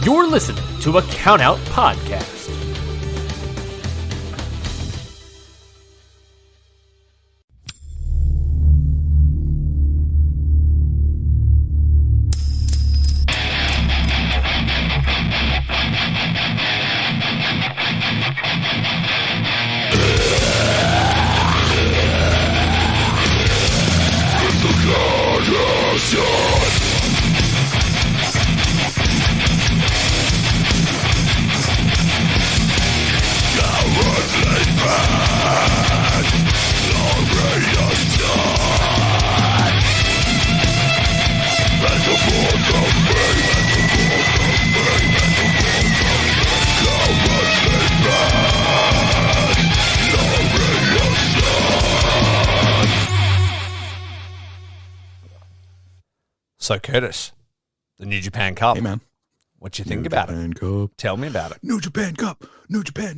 You're listening to a Countout Podcast. So, Curtis, the New Japan Cup. Hey, man. What you think about it? Cup. Tell me about it. New Japan Cup. New Japan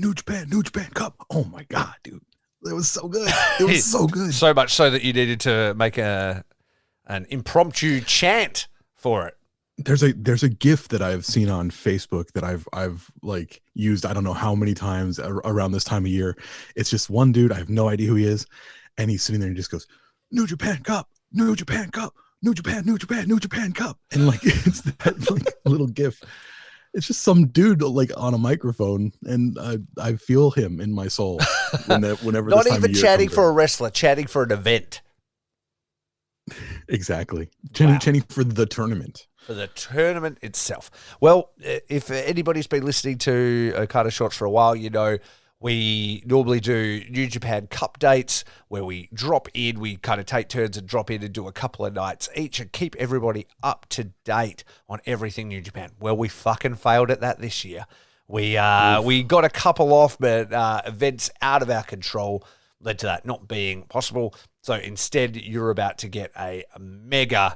Cup. Oh, my God, dude. It was so good. It was so good. So much so that you needed to make an impromptu chant for it. There's a GIF that I've seen on Facebook that I've like used I don't know how many times around this time of year. It's just one dude, I have no idea who he is, and he's sitting there and just goes, New Japan Cup, New Japan Cup. New Japan Cup. And like, it's that like little GIF. It's just some dude like on a microphone, and I feel him in my soul whenever Not this time even of year chatting comes for in. a wrestler, chatting for an event. Exactly. Wow. Chatting for the tournament. For the tournament itself. Well, if anybody's been listening to Okada Shorts for a while, you know we normally do New Japan Cup dates where we drop in, we kind of take turns and drop in and do a couple of nights each and keep everybody up to date on everything New Japan. Well, we fucking failed at that this year. We got a couple off, but events out of our control led to that not being possible. So instead, you're about to get a mega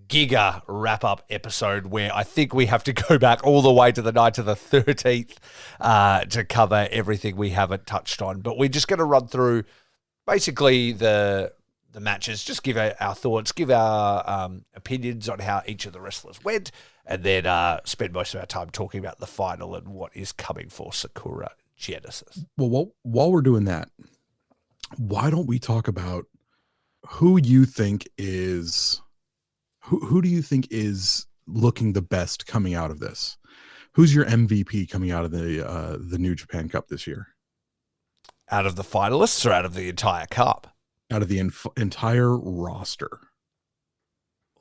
giga wrap-up episode where I think we have to go back all the way to the night of the 13th to cover everything we haven't touched on. But we're just going to run through basically the matches, just give our thoughts, give our opinions on how each of the wrestlers went, and then spend most of our time talking about the final and what is coming for Sakura Genesis. Well, while we're doing that, why don't we talk about who you think is... Who do you think is looking the best coming out of this? Who's your MVP coming out of the New Japan Cup this year? Out of the finalists or out of the entire cup? Out of the entire roster.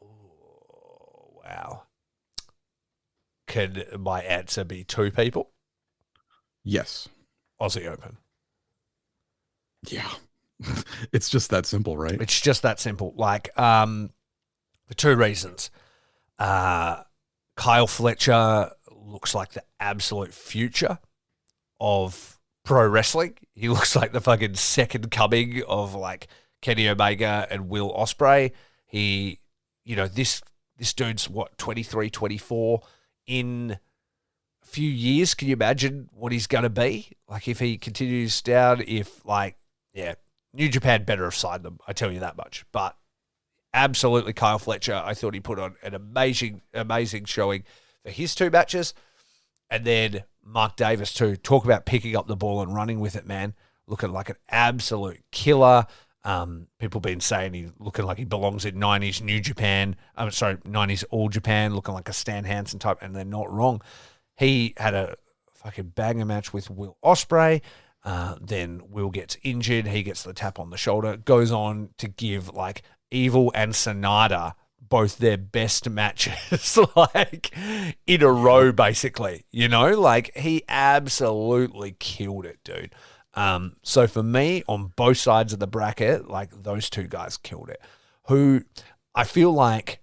Oh, wow. Can my answer be two people? Yes. Aussie Open. Yeah. It's just that simple, right? It's just that simple. Like, for two reasons. Kyle Fletcher looks like the absolute future of pro wrestling. He looks like the fucking second coming of like Kenny Omega and Will Ospreay. He, this dude's what, 23, 24 in a few years. Can you imagine what he's going to be? Like if he continues down, New Japan better have signed them. I tell you that much. But absolutely, Kyle Fletcher, I thought he put on an amazing showing for his two matches. And then Mark Davis, too. Talk about picking up the ball and running with it, man. Looking like an absolute killer. People been saying he's looking like he belongs in 90s New Japan. 90s All Japan, looking like a Stan Hansen type, and they're not wrong. He had a fucking banger match with Will Ospreay. Then Will gets injured. He gets the tap on the shoulder. Goes on to give, like, Evil and Sonata both their best matches like in a row, basically, like he absolutely killed it, dude. So for me, on both sides of the bracket, like those two guys killed it. Who I feel like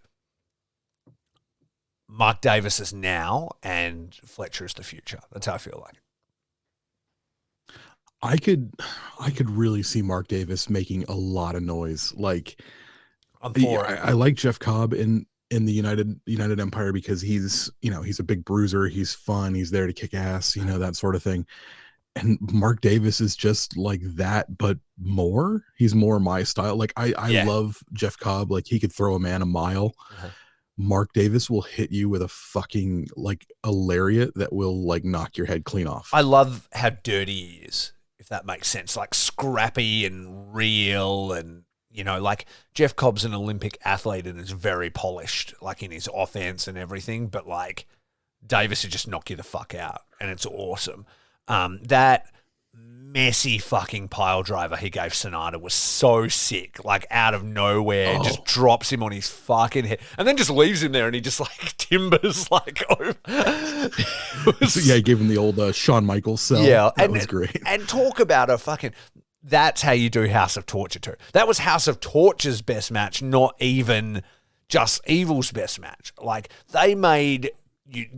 Mark Davis is now and Fletcher is the future. That's how I feel like. I could really see Mark Davis making a lot of noise. Like, I like Jeff Cobb in the United Empire because he's a big bruiser. He's fun. He's there to kick ass, that sort of thing. And Mark Davis is just like that, but more. He's more my style. Like I love Jeff Cobb. Like he could throw a man a mile. Uh-huh. Mark Davis will hit you with a fucking like a lariat that will like knock your head clean off. I love how dirty he is, if that makes sense. Like scrappy and real, and like Jeff Cobb's an Olympic athlete and is very polished, like in his offense and everything. But like Davis would just knock you the fuck out, and it's awesome. That messy fucking pile driver he gave Sonata was so sick, like out of nowhere, just drops him on his fucking head and then just leaves him there, and he just like timbers like over. He gave him the old Shawn Michaels cell. Yeah, that was great. And talk about a fucking, that's how you do House of Torture too. That was House of Torture's best match, not even just Evil's best match. Like they made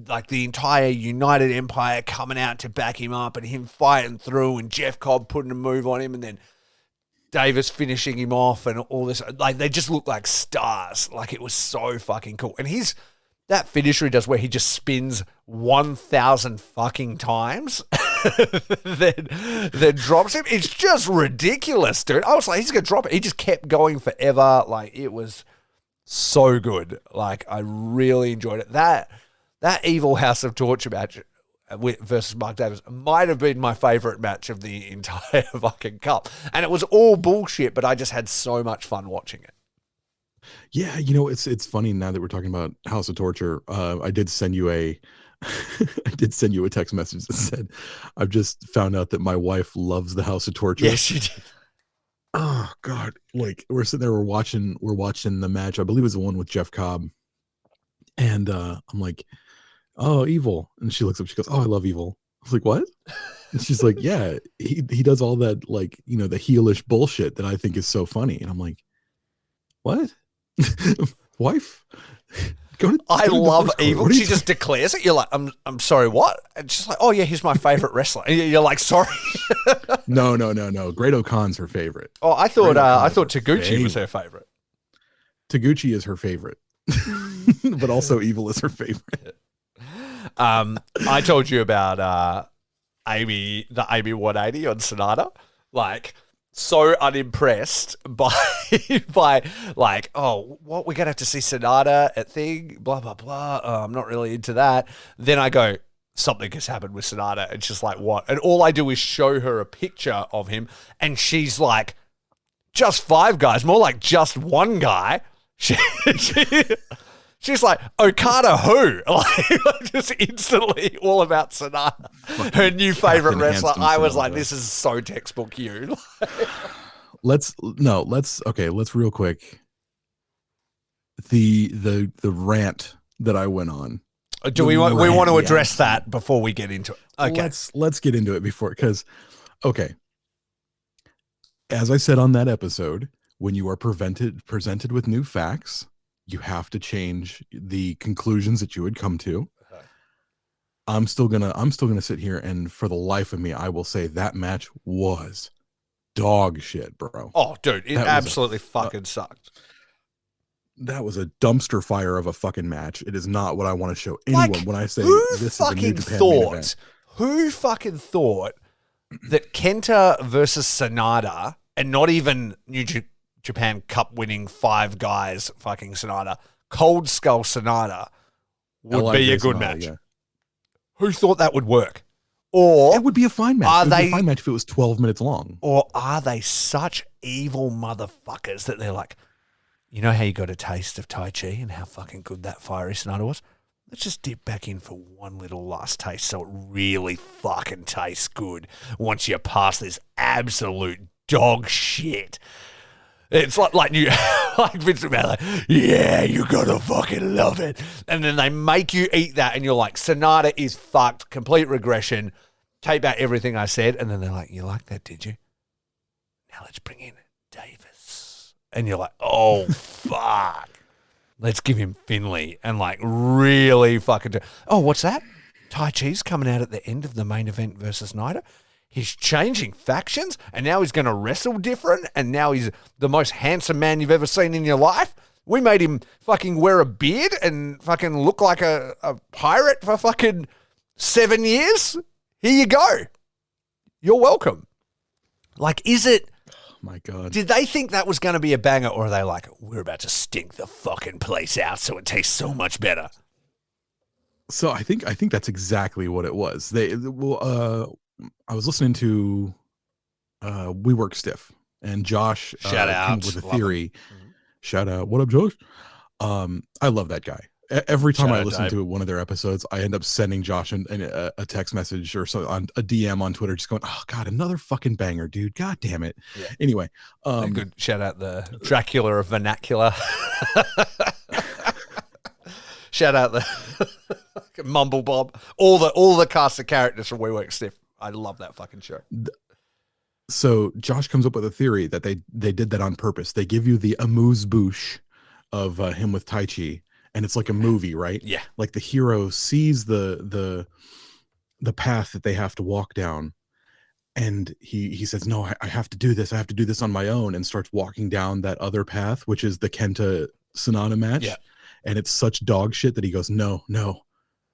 like the entire United Empire coming out to back him up, and him fighting through, and Jeff Cobb putting a move on him, and then Davis finishing him off, and all this. Like they just looked like stars. Like it was so fucking cool. And that finisher he does where he just spins 1,000 fucking times, then drops him. It's just ridiculous, dude. I was like, he's gonna drop it. He just kept going forever. Like it was so good. Like I really enjoyed it. That Evil House of Torture match versus Mark Davis might have been my favorite match of the entire fucking cup. And it was all bullshit, but I just had so much fun watching it. Yeah, it's funny now that we're talking about House of Torture. I did send you a text message that said, I've just found out that my wife loves the House of Torture. Yes, she did. Oh God. Like we're sitting there, we're watching the match. I believe it was the one with Jeff Cobb. And I'm like, oh, Evil. And she looks up, she goes, oh, I love Evil. I was like, what? And she's like, yeah, he does all that, like, the heelish bullshit that I think is so funny. And I'm like, what? Wife? I love Evil. She just declares it. You're like, I'm sorry, what? And she's like, oh yeah, he's my favorite wrestler. And you're like, sorry. No. Great O'Con's her favorite. Oh, I thought Taguchi was her favorite. Taguchi is her favorite. But also Evil is her favorite. I told you about the Amy 180 on Sonata. Like, so unimpressed by like, oh, what, we're gonna have to see Sonata at thing, blah blah blah. Oh, I'm not really into that. Then I go, something has happened with Sonata, and she's like, what? And all I do is show her a picture of him, and she's like, just 5 guys, more like just one guy. She's like, Okada who? Like, just instantly all about Sonata, her new favorite wrestler. I was like, this is so textbook you. Let's real quick. The rant that I went on. Do we want to address that before we get into it? Okay. Let's get into it because, okay. As I said on that episode, when you are presented with new facts, you have to change the conclusions that you would come to. Okay. I'm still gonna sit here, and for the life of me, I will say that match was dog shit, bro. Oh, dude, it absolutely fucking sucked. That was a dumpster fire of a fucking match. It is not what I want to show anyone when I say this is a New Japan main event. Who fucking thought that Kenta versus Sonata, and not even New Japan Cup winning 5 guys fucking Sonata, Cold Skull Sonata would be a good match? Yeah. Who thought that would work? Or it would be a fine match. It would be a fine match if it was 12 minutes long. Or are they such evil motherfuckers that they're like, you know how you got a taste of Tai Chi and how fucking good that fiery Sonata was? Let's just dip back in for one little last taste so it really fucking tastes good once you pass this absolute dog shit. It's like Vince McMahon, like, yeah, you gotta fucking love it. And then they make you eat that, and you're like, Sonata is fucked, complete regression, take back everything I said. And then they're like, you like that, did you? Now let's bring in Davis. And you're like, oh, fuck. Let's give him Finlay and like really fucking oh, what's that? Tai Chi's coming out at the end of the main event versus Naito. He's changing factions, and now he's going to wrestle different, and now he's the most handsome man you've ever seen in your life. We made him fucking wear a beard and fucking look like a pirate for fucking 7 years. Here you go. You're welcome. Like, is it my God. Did they think that was going to be a banger, or are they like, we're about to stink the fucking place out so it tastes so much better? So I think that's exactly what it was. I was listening to We Work Stiff, and Josh Shout came out. up with a Love theory. him. Shout out. What up, Josh? I love that guy. Every time Shout I out, listen Dave. to one of their episodes, I end up sending Josh a text message or so on a DM on Twitter, just going, "Oh God, another fucking banger, dude! God damn it!" Yeah. Anyway, Good shout out the Dracula of vernacular. Shout out the Mumble Bob. All the cast of characters from We Work Stiff. I love that fucking show. So Josh comes up with a theory that they did that on purpose. They give you the amuse-bouche of him with Tai Chi, and it's like a movie, right? Yeah. Like the hero sees the path that they have to walk down, and he says, "No, I have to do this. I have to do this on my own," and starts walking down that other path, which is the Kenta Sonata match. Yeah. And it's such dog shit that he goes, "No,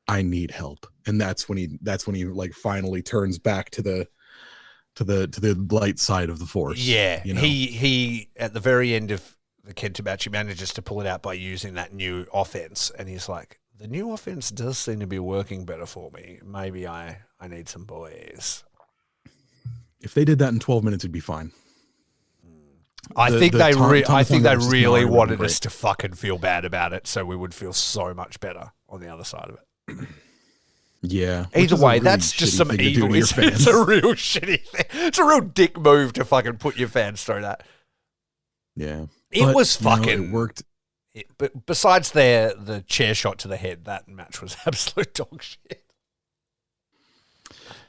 I need help." And that's when he like finally turns back to the light side of the force. Yeah. You know? He at the very end of the Kenta match, he manages to pull it out by using that new offense, and he's like, the new offense does seem to be working better for me. Maybe I need some boys. If they did that in 12 minutes, it'd be fine. I think they really wanted great. us to fucking feel bad about it, so we would feel so much better on the other side of it. Yeah. Either way, that's just some evil. It's a real shitty thing. It's a real dick move to fucking put your fans through that. Yeah. It was fucking. It worked. But besides the chair shot to the head, that match was absolute dog shit.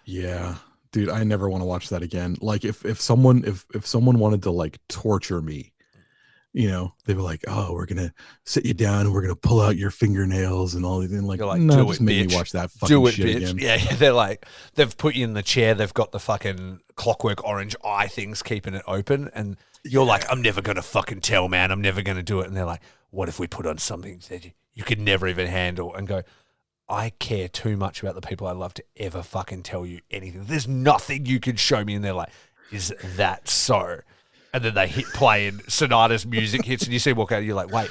Yeah. Dude, I never want to watch that again. Like if someone wanted to like torture me, you know, they were like, "Oh, we're gonna sit you down and we're gonna pull out your fingernails and all these." And like, no, just make me watch that fucking shit again. Yeah, they're like, they've put you in the chair, they've got the fucking clockwork orange eye things keeping it open, and you're like, "I'm never gonna fucking tell, man. I'm never gonna do it." And they're like, "What if we put on something that you could never even handle?" And go, I care too much about the people I love to ever fucking tell you anything. There's nothing you can show me. And they're like, is that so? And then they hit play and Sonata's music hits and you see walk out and you're like, wait,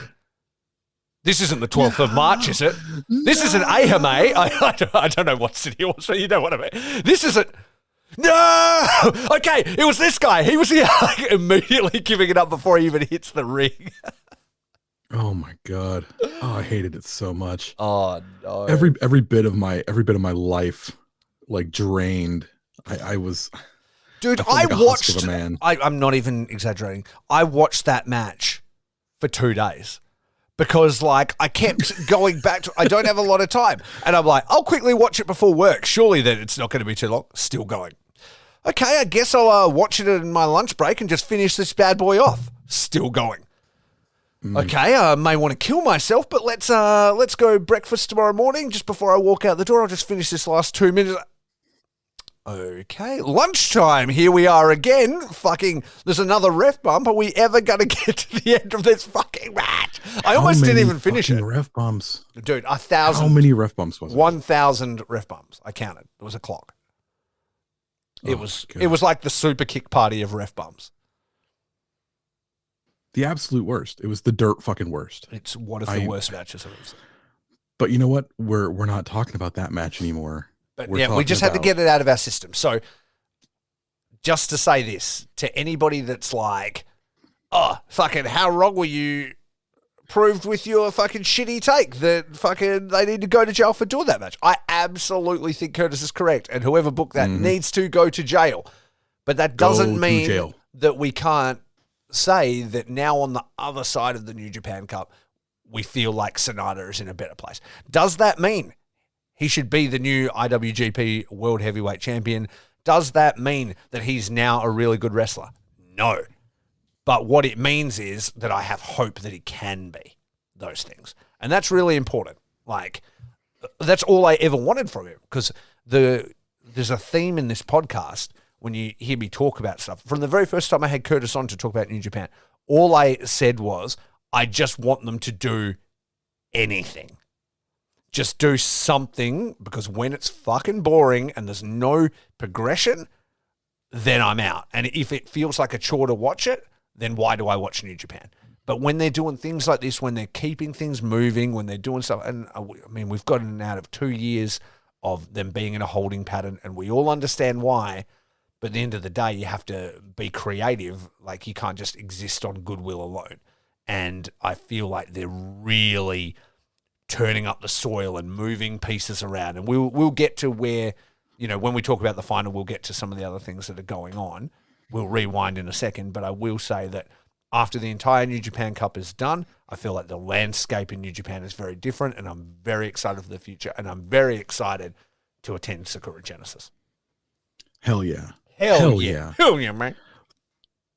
this isn't the 12th of March, is it? This isn't AMA. I don't know what city it was, so you know what I mean. This isn't. No! Okay, it was this guy. He was here like, immediately giving it up before he even hits the ring. Oh my God. Oh, I hated it so much. Oh no. Every bit of my life like drained. I was Dude, I I watched I'm not even exaggerating. I watched that match for 2 days because like I kept going back to I don't have a lot of time. And I'm like, I'll quickly watch it before work. Surely then it's not going to be too long. Still going. Okay, I guess I'll watch it in my lunch break and just finish this bad boy off. Still going. Okay, I may want to kill myself, but let's go breakfast tomorrow morning. Just before I walk out the door, I'll just finish this last 2 minutes. Okay, lunchtime. Here we are again. Fucking, there's another ref bump. Are we ever going to get to the end of this fucking match? I almost didn't even finish it. Ref bumps. Dude, 1,000. How many ref bumps was it? 1,000 ref bumps. I counted. It was a clock. It was like the super kick party of ref bumps. The absolute worst. It was the dirt fucking worst. It's one of the worst matches I've ever seen. But you know what? We're not talking about that match anymore. But yeah, we just had to get it out of our system. So just to say this to anybody that's like, oh, fucking, how wrong were you proved with your fucking shitty take that fucking they need to go to jail for doing that match? I absolutely think Curtis is correct. And whoever booked that needs to go to jail. But that doesn't mean that we can't say that now on the other side of the New Japan Cup, we feel like Sonata is in a better place. Does that mean he should be the new IWGP World Heavyweight Champion? Does that mean that he's now a really good wrestler? No. But what it means is that I have hope that he can be those things. And that's really important. Like, that's all I ever wanted from him, because there's a theme in this podcast when you hear me talk about stuff. From the very first time I had Curtis on to talk about New Japan, all I said was, I just want them to do anything. Just do something, because when it's fucking boring and there's no progression, then I'm out. And if it feels like a chore to watch it, then why do I watch New Japan? But when they're doing things like this, when they're keeping things moving, when they're doing stuff, and I mean, we've gotten out of 2 years of them being in a holding pattern, and we all understand why. But at the end of the day, you have to be creative. Like, you can't just exist on goodwill alone. And I feel like they're really turning up the soil and moving pieces around. And we'll get to where, you know, when we talk about the final, we'll get to some of the other things that are going on. We'll rewind in a second, but I will say that after the entire New Japan Cup is done, I feel like the landscape in New Japan is very different, and I'm very excited for the future, and I'm very excited to attend Sakura Genesis. Hell yeah. Hell yeah. Hell yeah, man.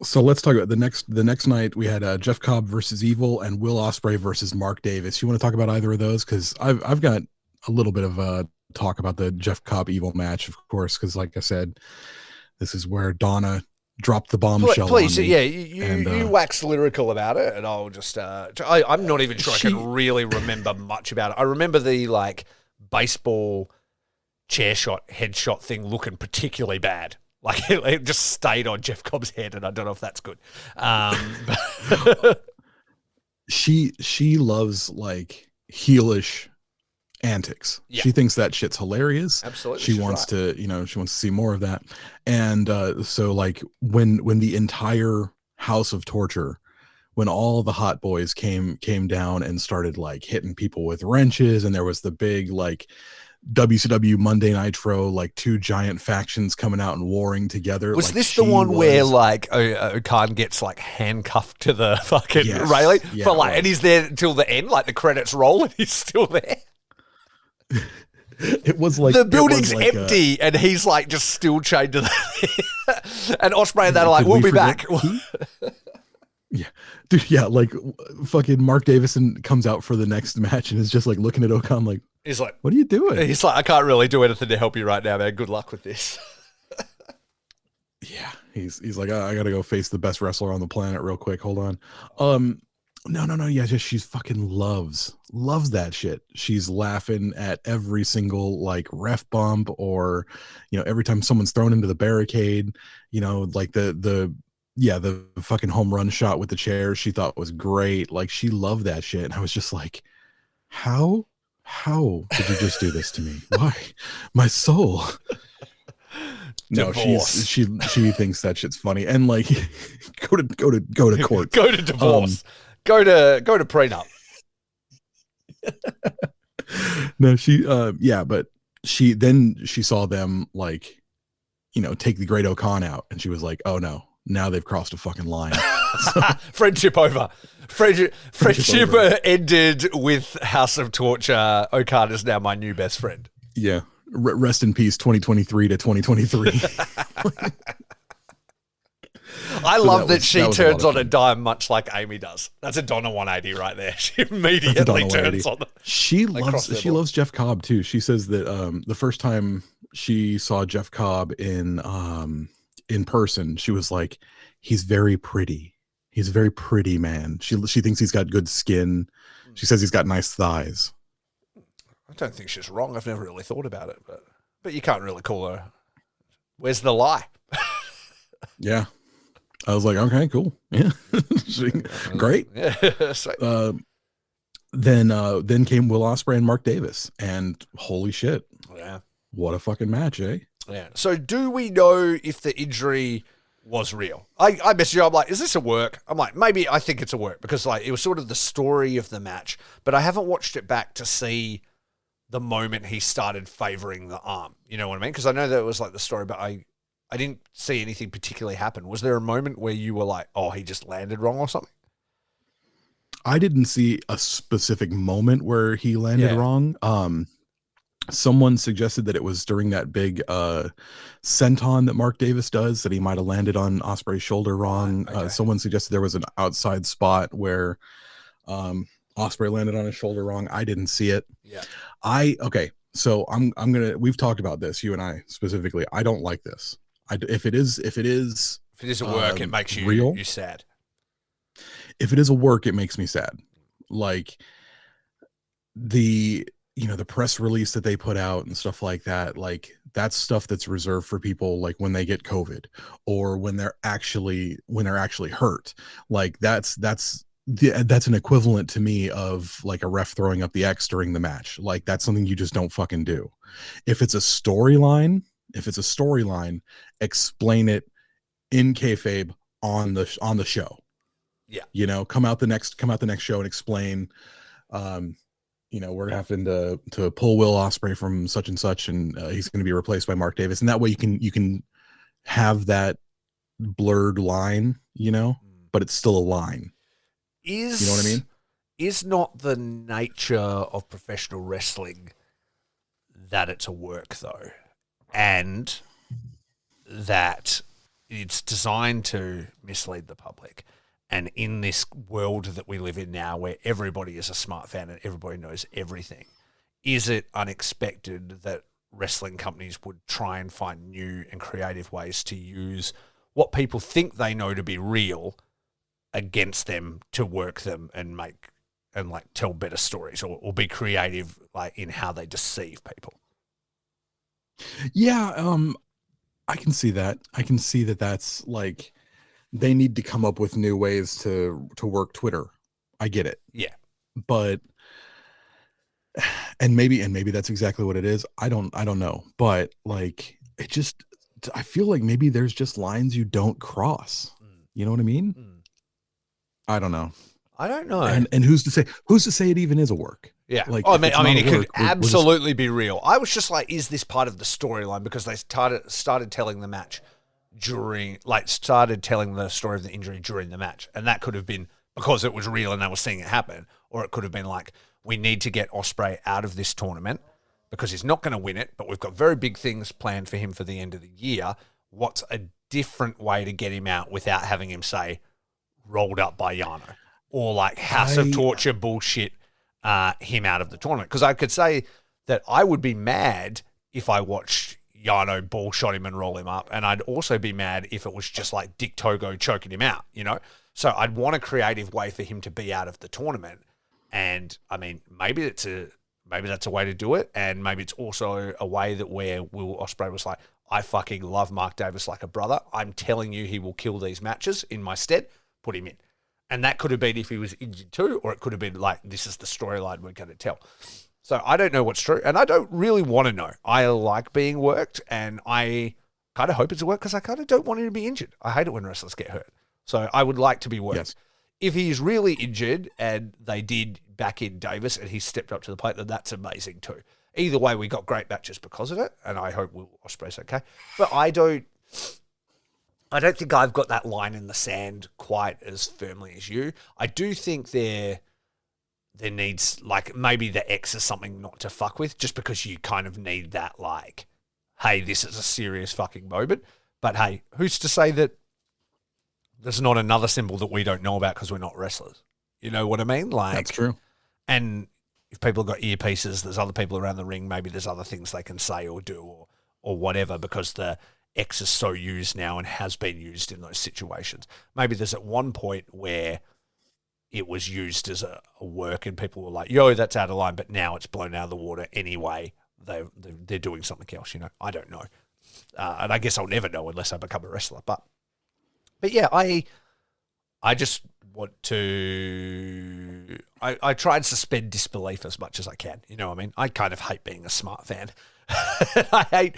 So let's talk about the next night. We had Jeff Cobb versus Evil and Will Ospreay versus Mark Davis. You want to talk about either of those? Because I've got a little bit of talk about the Jeff Cobb Evil match, of course, because like I said, this is where Donna dropped the bombshell. Please, on me. yeah, you wax lyrical about it, and I'll just. I'm not even sure I can really remember much about it. I remember the like baseball chair shot, headshot thing looking particularly bad. Like it just stayed on Jeff Cobb's head, and I don't know if that's good. She loves like heelish antics. Yeah. She thinks that shit's hilarious. Absolutely. She wants to, she wants to see more of that. And so like when the entire House of Torture, when all the hot boys came down and started like hitting people with wrenches, and there was the big like WCW Monday Nitro, like two giant factions coming out and warring together. Was like, this the one where like Okada gets like handcuffed to the fucking railing for like, and he's there until the end, like the credits roll, and he's still there? It was like the building's like empty, and he's like just still chained to the and Ospreay and that are like, we'll be back. Yeah, dude. Yeah, like fucking Mark Davison comes out for the next match and is just like looking at Okada like, he's like, what are you doing? He's like, I can't really do anything to help you right now, man. Good luck with this. Yeah, he's like, I gotta go face the best wrestler on the planet real quick. Hold on. No. Yeah, just she's fucking loves that shit. She's laughing at every single like ref bump, or every time someone's thrown into the barricade. Like the fucking home run shot with the chair. She thought was great. Like she loved that shit. And I was just like, how did you just do this to me? Why, my soul? No, she thinks that shit's funny, and like go to court, go to divorce. Go to prenup. No, but she saw them like, take the Great Okan out, and she was like, oh no, now they've crossed a fucking line. Friendship over. Friendship ended with House of Torture. Okada is now my new best friend. Yeah. Rest in peace, 2023 to 2023. I love that she turns on a dime much like Amy does. That's a Donna 180 right there. She immediately turns on. She loves Jeff Cobb too. She says that the first time she saw Jeff Cobb in person, she was like, he's very pretty. He's a very pretty man. She thinks he's got good skin. She says he's got nice thighs. I don't think she's wrong. I've never really thought about it, but you can't really call her. Where's the lie? Yeah. I was like, okay, cool. Yeah. Great. Yeah. Then came Will Ospreay and Mark Davis, and holy shit. Yeah. What a fucking match, eh? Yeah. So do we know if the injury was real? I messaged you, I'm like, is this a work? I'm like, maybe I think it's a work, because like it was sort of the story of the match, but I haven't watched it back to see the moment he started favoring the arm. You know what I mean? Because I know that it was like the story, but I didn't see anything particularly happen. Was there a moment where you were like, oh, he just landed wrong or something? I didn't see a specific moment where he landed wrong. Someone suggested that it was during that big senton that Mark Davis does, that he might have landed on Ospreay's shoulder wrong. Okay. Someone suggested there was an outside spot where Ospreay landed on his shoulder wrong. I didn't see it. Yeah. So we've talked about this, you and I specifically. I don't like this. If it is a work, it makes you real. You sad. If it is a work, it makes me sad. Like the press release that they put out and stuff like that, like that's stuff that's reserved for people like when they get COVID or when they're actually hurt. Like that's an equivalent to me of like a ref throwing up the X during the match. Like that's something you just don't fucking do. If it's a storyline, explain it in kayfabe on the show. Yeah. You know, come out the next show and explain, you know, we're having to pull Will Ospreay from such and such, and he's going to be replaced by Mark Davis, and that way you can have that blurred line, you know, but it's still a line. You know what I mean? Is not the nature of professional wrestling that it's a work, though, and that it's designed to mislead the public? And in this world that we live in now, where everybody is a smart fan and everybody knows everything, is it unexpected that wrestling companies would try and find new and creative ways to use what people think they know to be real against them to work them and make and like tell better stories, or be creative like in how they deceive people? Yeah, I can see that. I can see that that's like they need to come up with new ways to work Twitter. I get it. Yeah. But and maybe that's exactly what it is. I don't know. But like it just I feel like maybe there's just lines you don't cross. You know what I mean? I don't know. I don't know. And who's to say it even is a work? Yeah. Like, I mean, it could we're absolutely be real. I was just like, is this part of the storyline? Because they started telling the match started telling the story of the injury during the match. And that could have been because it was real and they were seeing it happen. Or it could have been like, we need to get Ospreay out of this tournament because he's not going to win it, but we've got very big things planned for him for the end of the year. What's a different way to get him out without having him say, rolled up by Yano? Or like House of Torture bullshit him out of the tournament. Because I could say that I would be mad if I watched Yano ball shot him and roll him up. And I'd also be mad if it was just like Dick Togo choking him out, you know? So I'd want a creative way for him to be out of the tournament. And I mean, maybe that's a way to do it. And maybe it's also a way that where Will Ospreay was like, I fucking love Mark Davis like a brother. I'm telling you he will kill these matches in my stead. Put him in. And that could have been if he was injured too, or it could have been like, this is the storyline we're going to tell. So I don't know what's true, and I don't really want to know. I like being worked, and I kind of hope it's a work because I kind of don't want him to be injured. I hate it when wrestlers get hurt. So I would like to be worked. Yes. If he's really injured and they did back in Davis and he stepped up to the plate, then that's amazing too. Either way, we got great matches because of it, and I hope Will Ospreay's okay. But I don't think I've got that line in the sand quite as firmly as you. I do think there needs, like, maybe the X is something not to fuck with, just because you kind of need that, like, hey, this is a serious fucking moment. But hey, who's to say that there's not another symbol that we don't know about because we're not wrestlers? You know what I mean? Like, that's true. And if people have got earpieces, there's other people around the ring, maybe there's other things they can say or do or whatever, because the X is so used now and has been used in those situations. Maybe there's at one point where it was used as a work and people were like, yo, that's out of line, but now it's blown out of the water anyway. They're doing something else, you know? I don't know. And I guess I'll never know unless I become a wrestler. But yeah, I just want to... I try and suspend disbelief as much as I can. You know what I mean? I kind of hate being a smart fan. I hate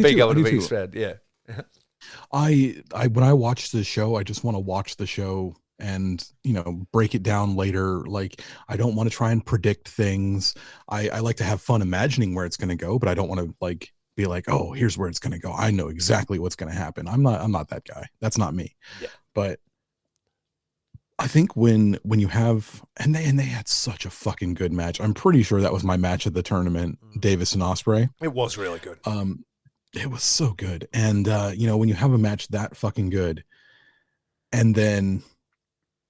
being able to be a fan. Yeah. When I watch the show, I just want to watch the show and, you know, break it down later. Like, I don't want to try and predict things. I like to have fun imagining where it's going to go, but I don't want to like be like, oh, here's where it's going to go. I know exactly what's going to happen. I'm not that guy. That's not me. Yeah. But I think when you have, and they had such a fucking good match. I'm pretty sure that was my match of the tournament, Davis and Ospreay. It was really good. It was so good. And you know, when you have a match that fucking good and then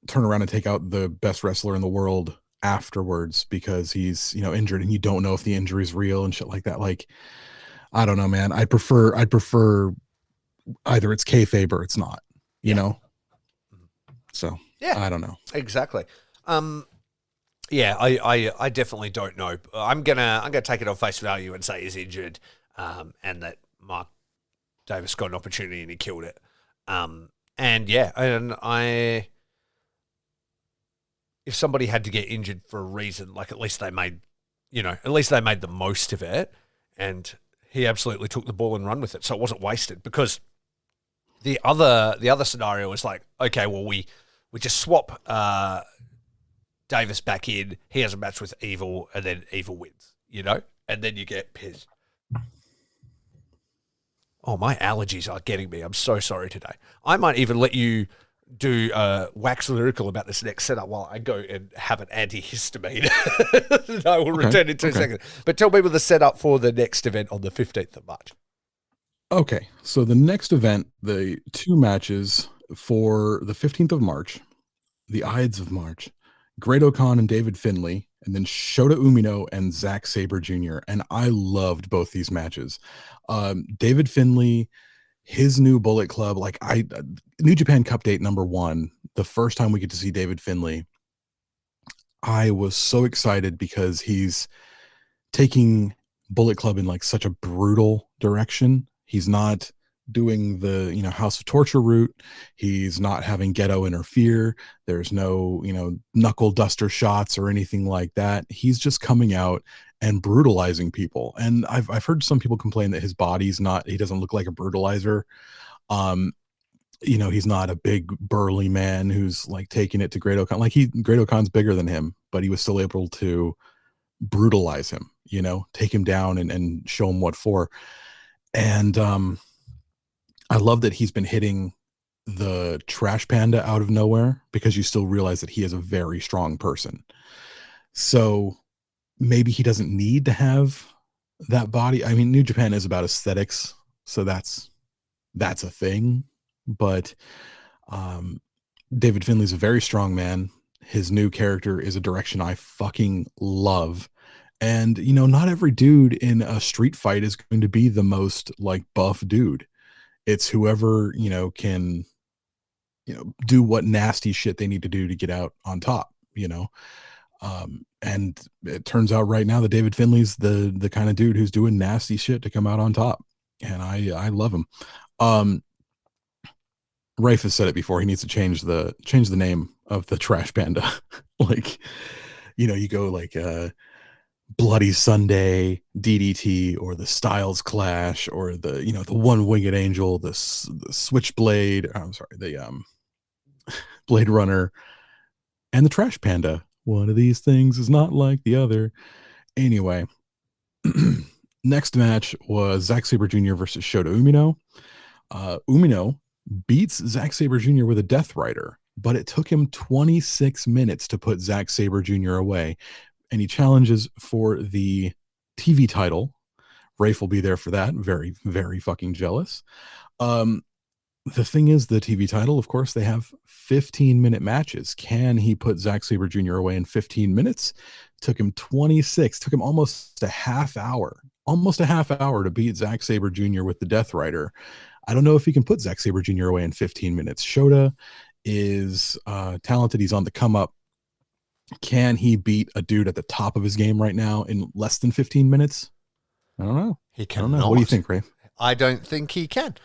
turn around and take out the best wrestler in the world afterwards because he's, you know, injured and you don't know if the injury is real and shit like that. Like, I don't know, man. I'd prefer either it's kayfabe or it's not, you know? So yeah, I don't know. Exactly. Yeah, I definitely don't know. I'm gonna take it on face value and say he's injured. and that Mark Davis got an opportunity and he killed it. And yeah, and if somebody had to get injured for a reason, like at least they made the most of it, and he absolutely took the ball and run with it, so it wasn't wasted. Because the other scenario is like, okay, well we just swap Davis back in, he has a match with Evil, and then Evil wins, and then you get pissed. Oh, my allergies are getting me. I'm so sorry today. I might even let you do wax lyrical about this next setup while I go and have an antihistamine. I will return in 2 seconds. But tell people the setup for the next event on the 15th of March. Okay, so the next event, the 2 matches for the 15th of March, the Ides of March, Great-O-Khan and David Finlay, and then Shota Umino and Zack Sabre Jr. And I loved both these matches. David Finlay, his new Bullet Club, like New Japan CUPdate #1, the first time we get to see David Finlay, I was so excited because he's taking Bullet Club in like such a brutal direction. He's not doing the House of Torture route. He's not having Ghetto interfere. There's no knuckle duster shots or anything like that. He's just coming out and brutalizing people. And I've heard some people complain that his body's not, he doesn't look like a brutalizer. He's not a big burly man who's like taking it to Great-O-Khan. Like Great-O-Khan's bigger than him, but he was still able to brutalize him, take him down and show him what for. And I love that he's been hitting the Trash Panda out of nowhere, because you still realize that he is a very strong person. So maybe he doesn't need to have that body. I mean, New Japan is about aesthetics, so that's a thing. But David Finlay's a very strong man. His new character is a direction I fucking love. And, not every dude in a street fight is going to be the most like buff dude. It's whoever, can, do what nasty shit they need to do to get out on top, and it turns out right now that David Finlay's the kind of dude who's doing nasty shit to come out on top. And I love him. Rafe has said it before. He needs to change the name of the Trash Panda. Like, you go like, Bloody Sunday, DDT, or the Styles Clash, or the the One-Winged Angel, the Switchblade. I'm sorry, the Blade Runner, and the Trash Panda. One of these things is not like the other. Anyway, next match was Zack Sabre Jr. versus Shota Umino. Umino beats Zack Sabre Jr. with a Death Rider, but it took him 26 minutes to put Zack Sabre Jr. away. And he challenges for the TV title. Rafe will be there for that. Very, very fucking jealous. The thing is, the TV title, of course, they have 15-minute matches. Can he put Zack Sabre Jr. away in 15 minutes? Took him 26. Took him almost a half hour to beat Zack Sabre Jr. with the Death Rider. I don't know if he can put Zack Sabre Jr. away in 15 minutes. Shota is talented. He's on the come up. Can he beat a dude at the top of his game right now in less than 15 minutes? I don't know. He cannot. I don't know. What do you think, Ray? I don't think he can.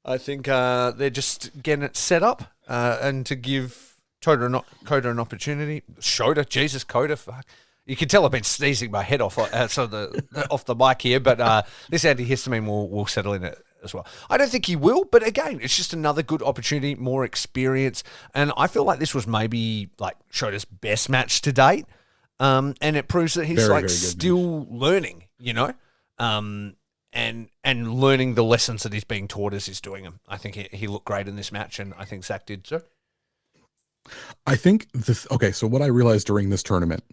I think they're just getting it set up and to give Coda an opportunity. Shota, Jesus, Coda, fuck. You can tell I've been sneezing my head off off the mic here, but this antihistamine will settle in it as well. I don't think he will, but again, it's just another good opportunity, more experience, and I feel like this was maybe like Shota's best match to date, and it proves that he's very, very still learning, and learning the lessons that he's being taught as he's doing them. I think he looked great in this match, and I think Zach did too. I think so what I realized during this tournament,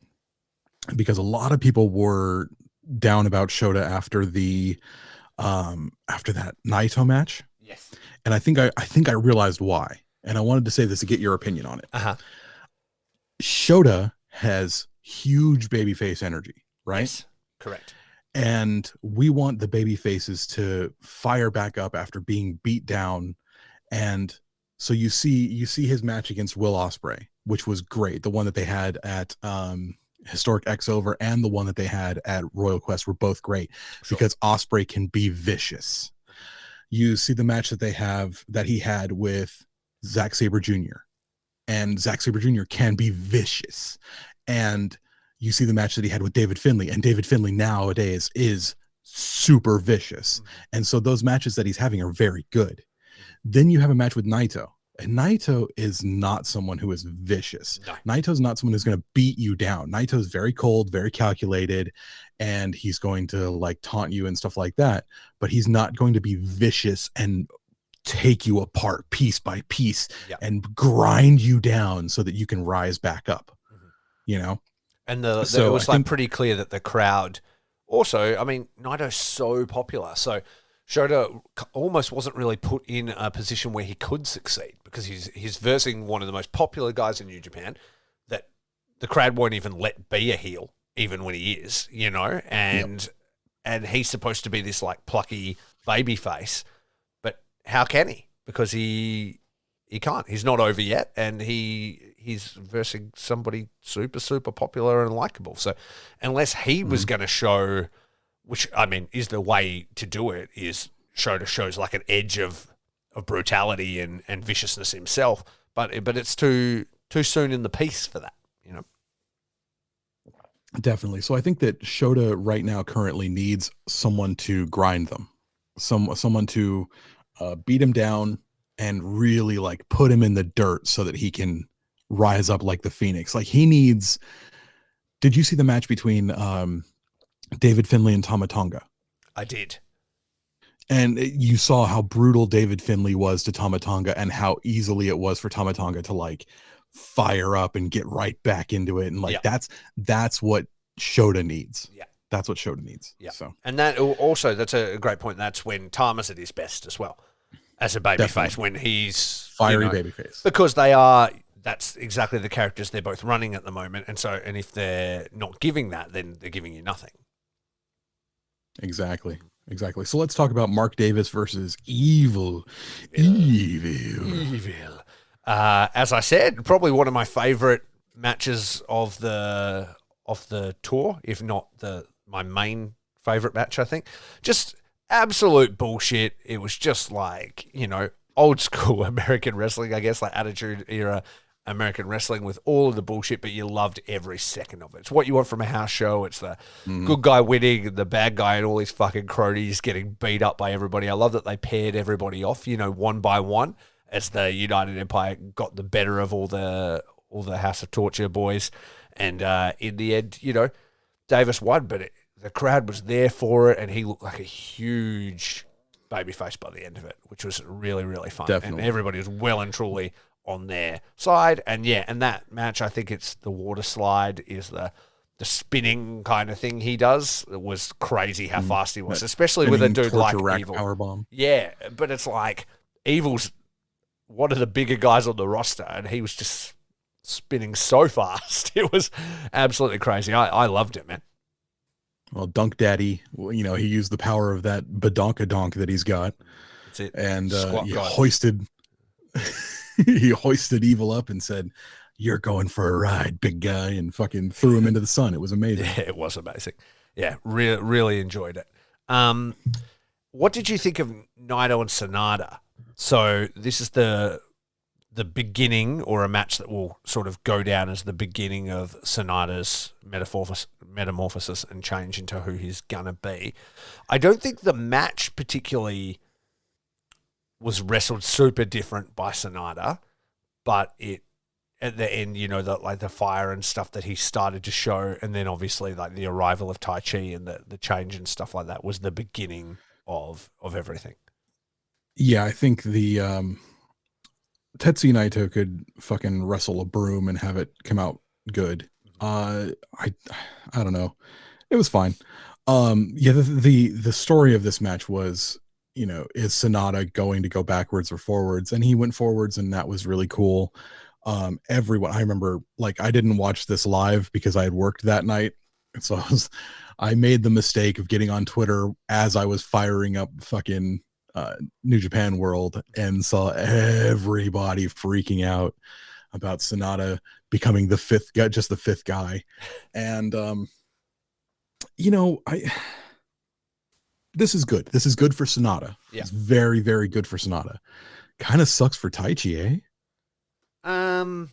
because a lot of people were down about Shota after that Naito match. Yes. And I think I realized why. And I wanted to say this to get your opinion on it. Uh-huh. Shota has huge babyface energy, right? Yes, correct. And we want the baby faces to fire back up after being beat down. And so you see his match against Will Ospreay, which was great. The one that they had at Historic X Over and the one that they had at Royal Quest were both great Sure. because Osprey can be vicious. You see the match that he had with Zack Sabre Jr. and Zack Sabre Jr. can be vicious. And you see the match that he had with David Finlay, and David Finlay nowadays is super vicious. And so those matches that he's having are very good. Then you have a match with Naito. And Naito is not someone who is vicious. No. Naito's not someone who's going to beat you down. Naito's very cold, very calculated, and he's going to like taunt you and stuff like that. But he's not going to be vicious and take you apart piece by piece and grind you down so that you can rise back up. You know? And it was like pretty clear that the crowd also, I mean, Naito's so popular. So Shota almost wasn't really put in a position where he could succeed because he's versing one of the most popular guys in New Japan that the crowd won't even let be a heel, even when he is, you know, and he's supposed to be this like plucky baby face, but how can he? Because he can't. He's not over yet, and he's versing somebody super, super popular and likable. So unless he was going to show, which, I mean, is the way to do it, is Shota shows like an edge of brutality and viciousness himself, but it's too soon in the piece for that, you know? Definitely. So I think that Shota right now currently needs someone to grind them, someone to beat him down and really like put him in the dirt so that he can rise up like the Phoenix. Like he needs. Did you see the match between David Finlay and Tama Tonga? I did. And you saw how brutal David Finlay was to Tama Tonga and how easily it was for Tama Tonga to like fire up and get right back into it. And like that's what Shota needs. Yeah. That's what Shota needs. Yeah. So, and that also, that's a great point. That's when Tama's at his best as well as a babyface, when he's fiery babyface, because that's exactly the characters they're both running at the moment. And if they're not giving that, then they're giving you nothing. Exactly. So let's talk about Mark Davis versus Evil. As I said, probably one of my favorite matches of the tour, if not my main favorite match, I think. Just absolute bullshit. It was just like, you know, old school American wrestling, I guess, like Attitude Era American wrestling with all of the bullshit, but you loved every second of it. It's what you want from a house show. It's the good guy winning, the bad guy, and all these fucking cronies getting beat up by everybody. I love that they paired everybody off, you know, one by one, as the United Empire got the better of all the House of Torture boys. And in the end, you know, Davis won, but the crowd was there for it, and he looked like a huge babyface by the end of it, which was really, really fun. Definitely. And everybody was well and truly on their side. And and that match, I think it's the water slide is the spinning kind of thing he does. It was crazy how fast he was, especially with a dude like Evil. Powerbomb. Yeah, but it's like Evil's one of the bigger guys on the roster, and he was just spinning so fast. It was absolutely crazy. I loved it, man. Well, Dunk Daddy, you know, he used the power of that badonkadonk that he's got. That's it. And he hoisted Evil up and said, "You're going for a ride, big guy," and fucking threw him into the sun. It was amazing. Yeah, it was amazing. Yeah, really enjoyed it. What did you think of Naito and Sonata? So this is the beginning, or a match that will sort of go down as the beginning of Sonata's metamorphosis and change into who he's gonna be. I don't think the match particularly was wrestled super different by Sonata, but it at the end, you know, the fire and stuff that he started to show, and then obviously like the arrival of Tai Chi and the change and stuff like that was the beginning of everything. Yeah, I think the Tetsuya Naito could fucking wrestle a broom and have it come out good. I don't know. It was fine. The story of this match was, you know, is Sonata going to go backwards or forwards? And he went forwards, and that was really cool. Everyone, I remember, like, I didn't watch this live because I had worked that night. So I made the mistake of getting on Twitter as I was firing up fucking New Japan World, and saw everybody freaking out about Sonata becoming the fifth guy, just the fifth guy. And you know, this is good. This is good for Sonata. Yeah. It's very, very good for Sonata. Kind of sucks for Taichi, eh?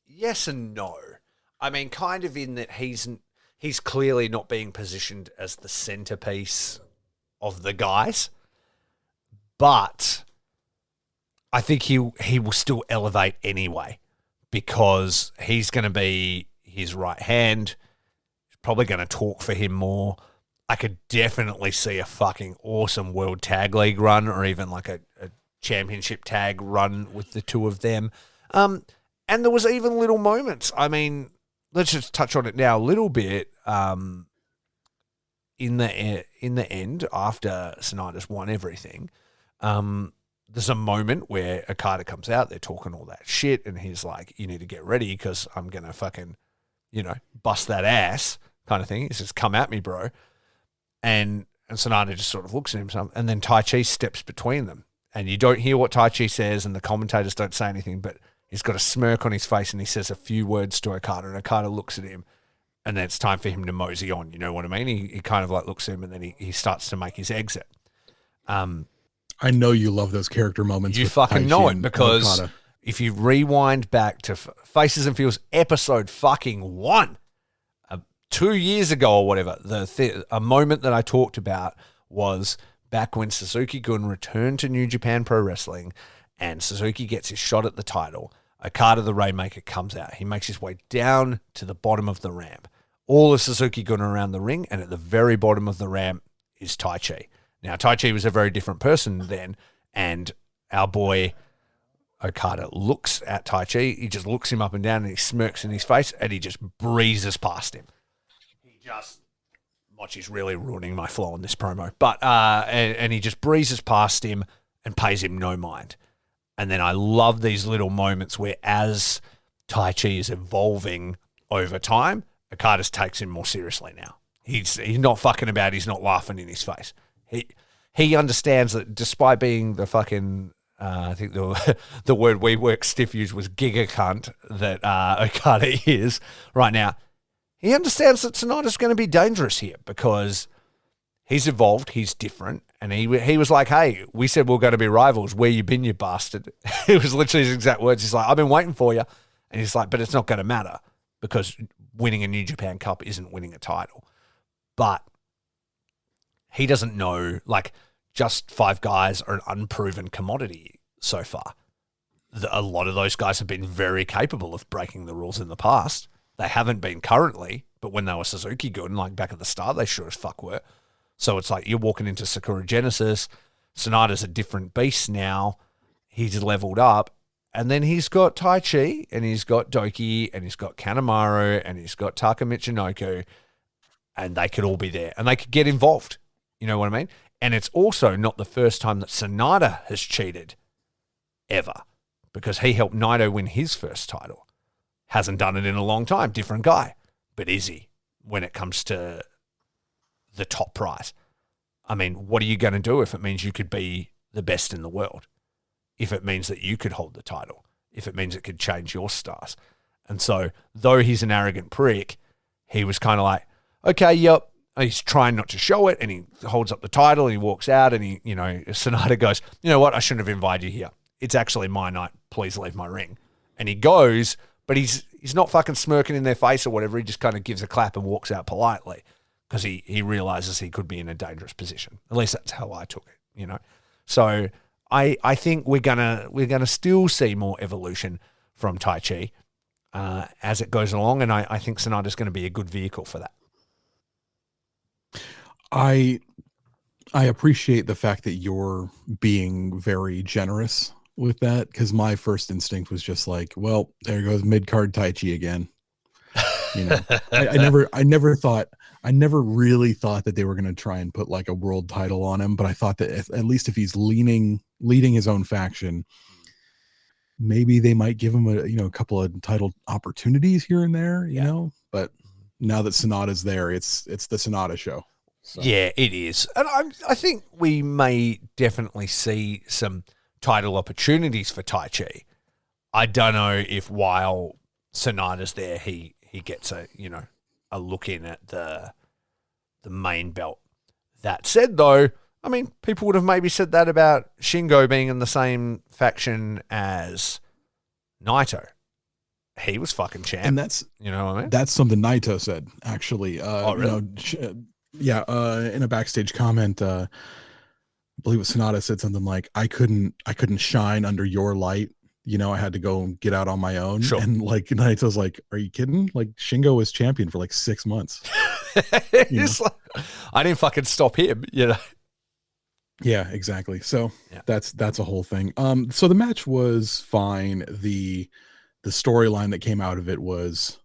Yes and no. I mean, kind of in that he's clearly not being positioned as the centerpiece of the guys, but I think he will still elevate anyway because he's going to be his right hand. He's probably going to talk for him more. I could definitely see a fucking awesome World Tag League run or even like a championship tag run with the two of them. And there was even little moments. I mean, let's just touch on it now a little bit. In the end, after Sonata's won everything, there's a moment where Okada comes out, they're talking all that shit, and he's like, you need to get ready because I'm going to fucking, bust that ass kind of thing. He says, come at me, bro. And Sonata just sort of looks at him, and then Taichi steps between them. And you don't hear what Taichi says, and the commentators don't say anything, but he's got a smirk on his face, and he says a few words to Okada, and Okada looks at him, and then it's time for him to mosey on. You know what I mean? He kind of like looks at him, and then he starts to make his exit. I know you love those character moments. You fucking Taichi know it and because Okada. If you rewind back to Faces and Feels episode fucking 1, 2 years ago or whatever, a moment that I talked about was back when Suzuki-gun returned to New Japan Pro Wrestling and Suzuki gets his shot at the title. Okada the Rainmaker comes out. He makes his way down to the bottom of the ramp. All of Suzuki-gun are around the ring, and at the very bottom of the ramp is Taichi. Now, Taichi was a very different person then, and our boy Okada looks at Taichi. He just looks him up and down, and he smirks in his face, and he just breezes past him. Mochi's really ruining my flow on this promo. But and he just breezes past him and pays him no mind. And then I love these little moments where as Taichi is evolving over time, Okada takes him more seriously now. He's not fucking about. He's not laughing in his face. He understands that despite being the fucking I think the word we work stiff used was giga cunt that Okada is right now. He understands that Sonata's going to be dangerous here because he's evolved, he's different, and he was like, hey, we said we're going to be rivals. Where you been, you bastard? It was literally his exact words. He's like, I've been waiting for you. And he's like, but it's not going to matter because winning a New Japan Cup isn't winning a title. But he doesn't know, like, just 5 guys are an unproven commodity so far. A lot of those guys have been very capable of breaking the rules in the past. They haven't been currently, but when they were Suzuki-gun, like back at the start, they sure as fuck were. So it's like you're walking into Sakura Genesis. Sonata's a different beast now. He's leveled up. And then he's got Taichi, and he's got Doki, and he's got Kanemaru, and he's got Taka Michinoku, and they could all be there. And they could get involved. You know what I mean? And it's also not the first time that Sonata has cheated, ever, because he helped Naito win his first title. Hasn't done it in a long time. Different guy. But is he when it comes to the top prize? I mean, what are you going to do if it means you could be the best in the world? If it means that you could hold the title? If it means it could change your stars? And so, though he's an arrogant prick, he was kind of like, okay, yep. He's trying not to show it, and he holds up the title, and he walks out, and Sonata goes, you know what? I shouldn't have invited you here. It's actually my night. Please leave my ring. And he goes, but he's not fucking smirking in their face or whatever. He just kind of gives a clap and walks out politely because he realizes he could be in a dangerous position. At least that's how I took it, So I think we're gonna still see more evolution from Taichi as it goes along, and I think Sonata's going to be a good vehicle for that. I appreciate the fact that you're being very generous with that, because my first instinct was just like, well, there goes mid-card Taichi again. I never really thought that they were going to try and put like a world title on him, but I thought that at least if he's leading his own faction, maybe they might give him a couple of title opportunities here and there, but now that Sonata's there, it's the Sonata show. So. Yeah, it is. And I think we may definitely see some title opportunities for Taichi. I don't know if while Sonata's there, he gets a look in at the main belt. That said, though, I mean, people would have maybe said that about Shingo being in the same faction as Naito. He was fucking champ. And that's, you know what I mean? That's something Naito said, actually. Oh, really? In a backstage comment, I believe it was Sonata said something like, I couldn't shine under your light. I had to go and get out on my own. Sure. And like Naito's like, are you kidding? Like Shingo was champion for like 6 months. Like, I didn't fucking stop him, Yeah, exactly. So that's a whole thing. So the match was fine. The storyline that came out of it was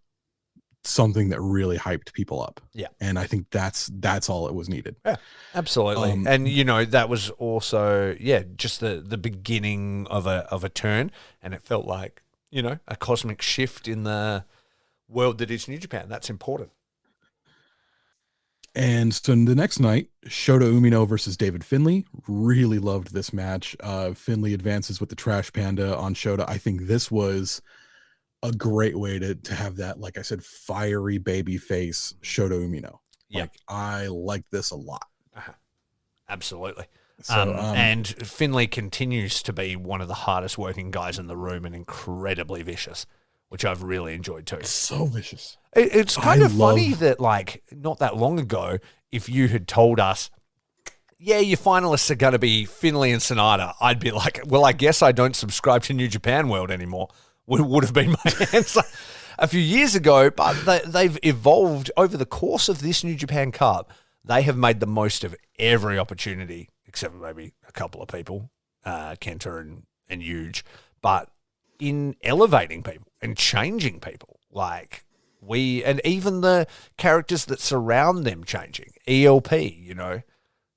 something that really hyped people up. Yeah. And I think that's all it was needed. Yeah, absolutely. And that was also, just the beginning of a turn, and it felt like, a cosmic shift in the world that is New Japan. That's important. And so the next night, Shota Umino versus David Finlay. Really loved this match. Finlay advances with the Trash Panda on Shota. I think this was a great way to have that, like I said, fiery baby face Shota Umino. Yeah. Like, I like this a lot. Absolutely. So, and Finlay continues to be one of the hardest working guys in the room and incredibly vicious, which I've really enjoyed too. So vicious. It's kind of funny that, like, not that long ago, if you had told us, your finalists are going to be Finlay and Sonata, I'd be like, well, I guess I don't subscribe to New Japan World anymore. Would have been my answer a few years ago, but they've evolved over the course of this New Japan Cup. They have made the most of every opportunity, except maybe a couple of people, Kenta and Huge, but in elevating people and changing people. Like, and even the characters that surround them changing. ELP,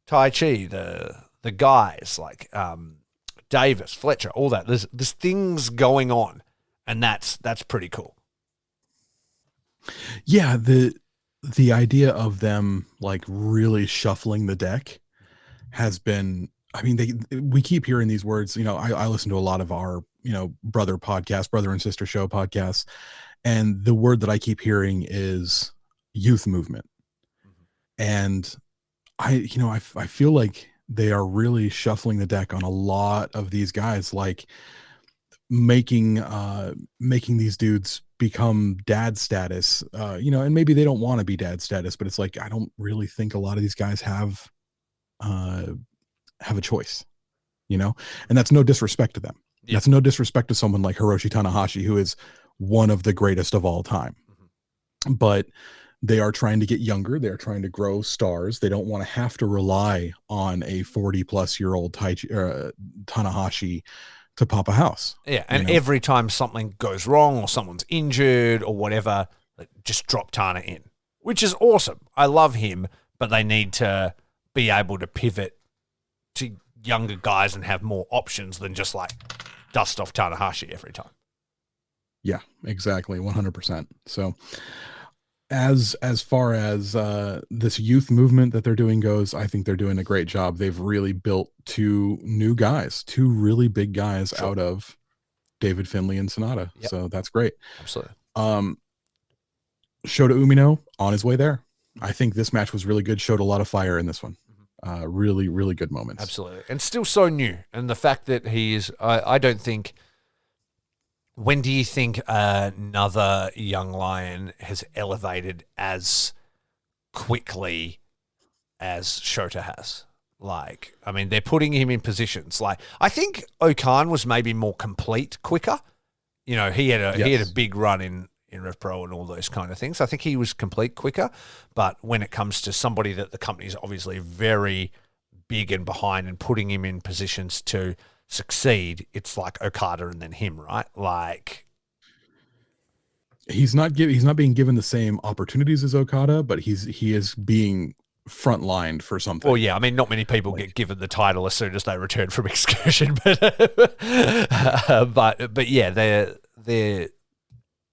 Tai Chi, the guys, like Davis, Fletcher, all that. There's things going on, and that's pretty cool. Yeah, the idea of them like really shuffling the deck has been, I mean, we keep hearing these words. I listen to a lot of our, brother and sister show podcasts, and the word that I keep hearing is youth movement. And I feel like they are really shuffling the deck on a lot of these guys, like making these dudes become dad status, and maybe they don't want to be dad status, but it's like, I don't really think a lot of these guys have a choice, and that's no disrespect to them. Yeah. That's no disrespect to someone like Hiroshi Tanahashi, who is one of the greatest of all time. But they are trying to get younger. They're trying to grow stars. They don't want to have to rely on a 40-plus-year-old Tanahashi to pop a house. Yeah, and every time something goes wrong or someone's injured or whatever, just drop Tana in, which is awesome. I love him, but they need to be able to pivot to younger guys and have more options than just like dust off Tanahashi every time. Yeah, exactly, 100%. So as far as this youth movement that they're doing goes, I think they're doing a great job. They've really built two really big guys out of David Finlay and Sonata. Yep. So that's great. Absolutely. Shota Umino on his way there. I think this match was really good. Showed a lot of fire in this one. Really, really good moments. Absolutely. And still so new. And the fact that he is, I don't think, when do you think another young lion has elevated as quickly as Shota has? Like, I mean, they're putting him in positions. Like, I think Okan was maybe more complete quicker. He had a big run in Rev Pro and all those kind of things. I think he was complete quicker. But when it comes to somebody that the company is obviously very big and behind and putting him in positions to succeed, it's like Okada and then him, right? Like, he's not being given the same opportunities as Okada, but he is being frontlined for something. Well, yeah, I mean, not many people get given the title as soon as they return from excursion, but yeah, they're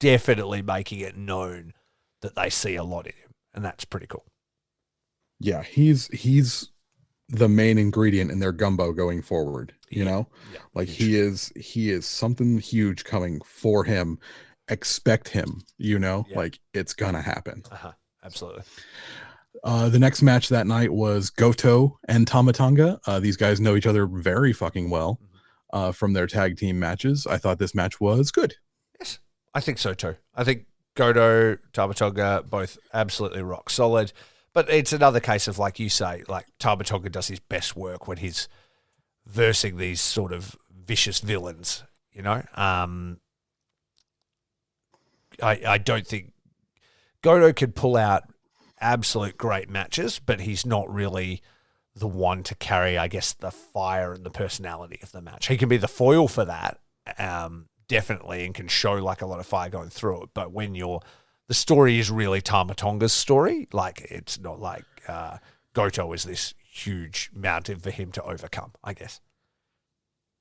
definitely making it known that they see a lot in him, and that's pretty cool. Yeah, he's the main ingredient in their gumbo going forward. you know? Yeah. Like Huge. he is something huge coming for him. Expect him, you know? Yeah. Like it's gonna happen. Absolutely. The next match that night was Goto and Tamatanga. These guys know each other very fucking well from their tag team matches. I thought this match was good. Yes, I think so too. I think Godo, Tabatonga, both absolutely rock solid. But it's another case of, like you say, like Tabatonga does his best work when he's versing these sort of vicious villains, you know? I don't think Godo could pull out absolute great matches, but he's not really the one to carry, I guess, the fire and the personality of the match. He can be the foil for that, definitely, and can show like a lot of fire going through it. But when the story is really Tamatonga's story, like it's not like Goto is this huge mountain for him to overcome, I guess.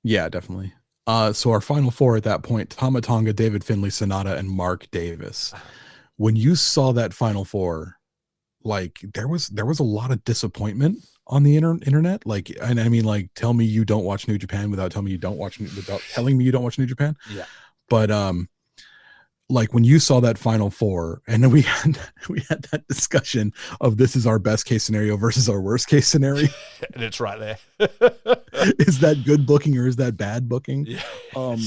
Yeah, definitely. So our final four at that point: Tamatanga, David Finlay, Sonata, and Mark Davis. When you saw that final four, like there was a lot of disappointment on the internet. Like, and I mean, like, tell me you don't watch New Japan without telling me you don't watch without telling me you don't watch New Japan. Yeah. But like when you saw that final four, and then we had that discussion of this is our best case scenario versus our worst case scenario. And it's right there. Is that good booking or is that bad booking? Yeah.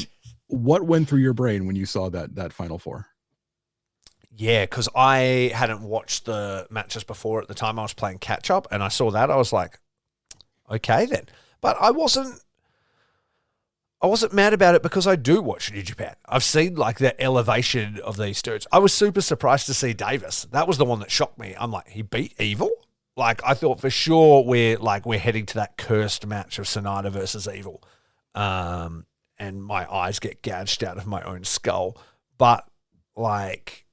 What went through your brain when you saw that final four? Yeah, because I hadn't watched the matches before at the time. I was playing catch up, and I saw that. I was like, okay then. But I wasn't mad about it because I do watch New Japan. I've seen like the elevation of these dudes. I was super surprised to see Davis. That was the one that shocked me. I'm like, he beat Evil? Like, I thought for sure we're heading to that cursed match of Sonata versus Evil. And my eyes get gouged out of my own skull. But like,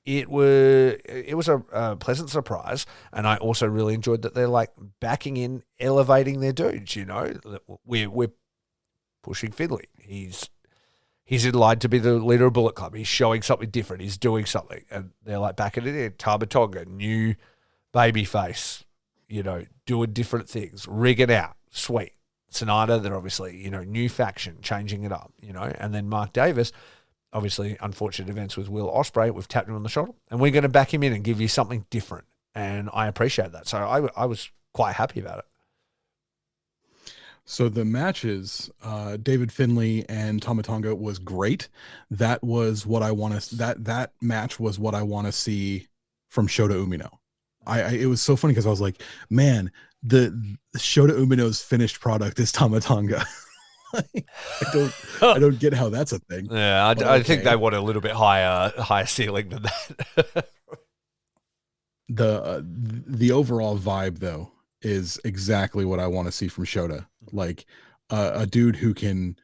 it was a pleasant surprise, and I also really enjoyed that they're like backing in, elevating their dudes. You know, we're pushing Finlay. He's in line to be the leader of Bullet Club. He's showing something different. He's doing something, and they're like backing it in. Tabatonga, new baby face, you know, doing different things, rigging out, sweet. Sonata, they're obviously, you know, new faction, changing it up, you know, and then Mark Davis. Obviously, unfortunate events with Will Ospreay. We've tapped him on the shoulder, and we're going to back him in and give you something different. And I appreciate that. So I was quite happy about it. So the matches, David Finlay and Tamatanga was great. That was what I want to. That match was what I want to see from Shota Umino. It was so funny because I was like, man, the Shota Umino's finished product is Tamatanga. I don't get how that's a thing. Yeah, I think they want a little bit higher ceiling than that. The overall vibe though is exactly what I want to see from Shota. Like a dude who can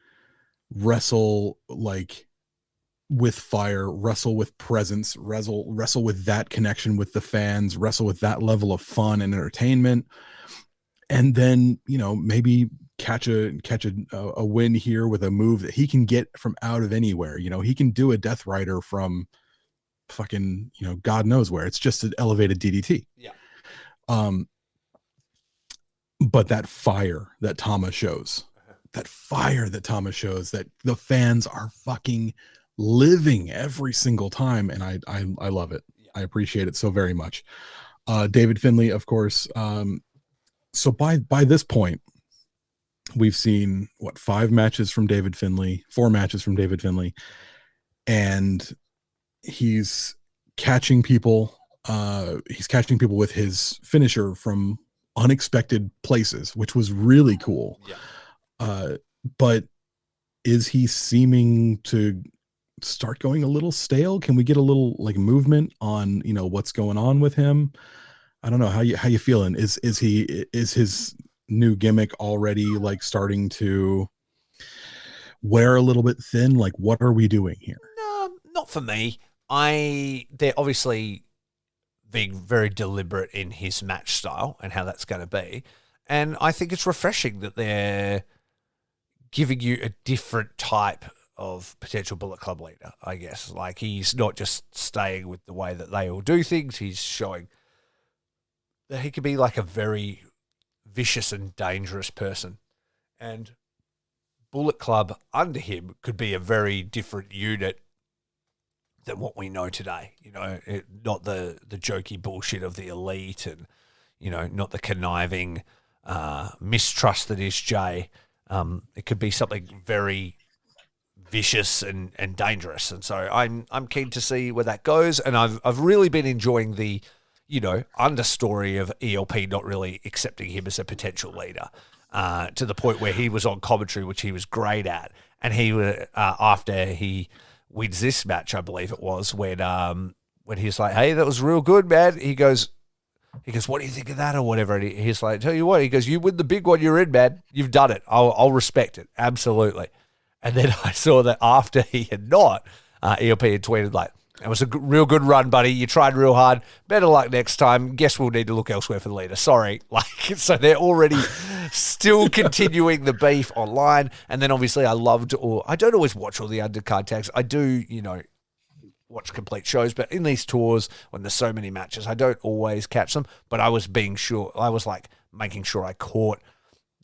wrestle like with fire, wrestle with presence, wrestle with that connection with the fans, wrestle with that level of fun and entertainment, and then, you know, maybe catch a win here with a move that he can get from out of anywhere. You know, he can do a Death Rider from fucking, you know, God knows where. It's just an elevated DDT. Yeah. But that fire that Tama shows, that the fans are fucking living every single time, and I love it. Yeah. I appreciate it so very much. David Finlay, of course. So by this point, we've seen what 4 matches from David Finlay, and he's catching people. He's catching people with his finisher from unexpected places, which was really cool. Yeah. But is he seeming to start going a little stale? Can we get a little like movement on, you know, what's going on with him? I don't know how you feeling. Is his new gimmick already like starting to wear a little bit thin? Like, what are we doing here? No, not for me. They're obviously being very deliberate in his match style and how that's going to be. And I think it's refreshing that they're giving you a different type of potential Bullet Club leader, I guess. Like, he's not just staying with the way that they all do things. He's showing that he could be like a very vicious and dangerous person. And Bullet Club under him could be a very different unit than what we know today. You know, not the jokey bullshit of the elite, and not the conniving mistrust that is Jay. It could be something very vicious and dangerous, and so I'm keen to see where that goes. And I've really been enjoying the understory of ELP not really accepting him as a potential leader, to the point where he was on commentary, which he was great at, and he after he wins this match, I believe it was, when he's like, "Hey, that was real good, man." He goes, "What do you think of that?" or whatever. And he's like, "Tell you what," he goes, "You win the big one you're in, man. You've done it. I'll respect it. Absolutely." And then I saw that after he had not, ELP had tweeted like, "It was a real good run, buddy. You tried real hard. Better luck next time. Guess we'll need to look elsewhere for the leader. Sorry." So they're already still continuing the beef online. And then obviously I don't always watch all the undercard tags. I do, watch complete shows, but in these tours, when there's so many matches, I don't always catch them. But I was making sure I caught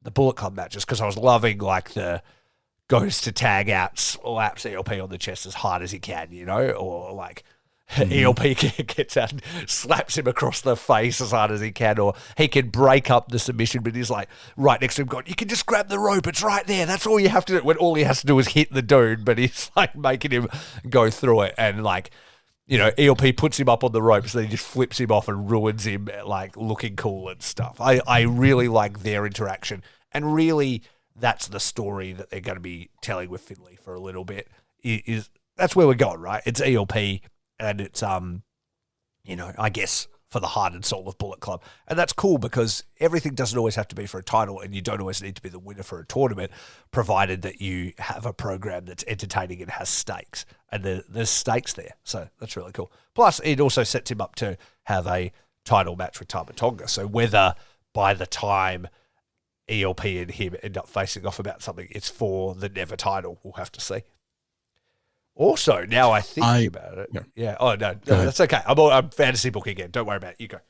the Bullet Club matches, because I was loving the goes to tag out, slaps ELP on the chest as hard as he can, or ELP gets out and slaps him across the face as hard as he can, or he can break up the submission, but he's right next to him going, "You can just grab the rope, it's right there, that's all you have to do," when all he has to do is hit the dude, but he's making him go through it. And ELP puts him up on the ropes, then he just flips him off and ruins him, looking cool and stuff. I really like their interaction, and really that's the story that they're going to be telling with Finlay for a little bit. Is that's where we're going, right? It's ELP, and it's I guess for the heart and soul of Bullet Club. And that's cool, because everything doesn't always have to be for a title, and you don't always need to be the winner for a tournament, provided that you have a program that's entertaining and has stakes. And there's stakes there, so that's really cool. Plus, it also sets him up to have a title match with Tama Tonga. So whether by the time ELP and him end up facing off about something, it's for the Never title, we'll have to see. Also, now I think about it. Yeah. Oh, no, that's okay. I'm fantasy booking again. Don't worry about it. You go.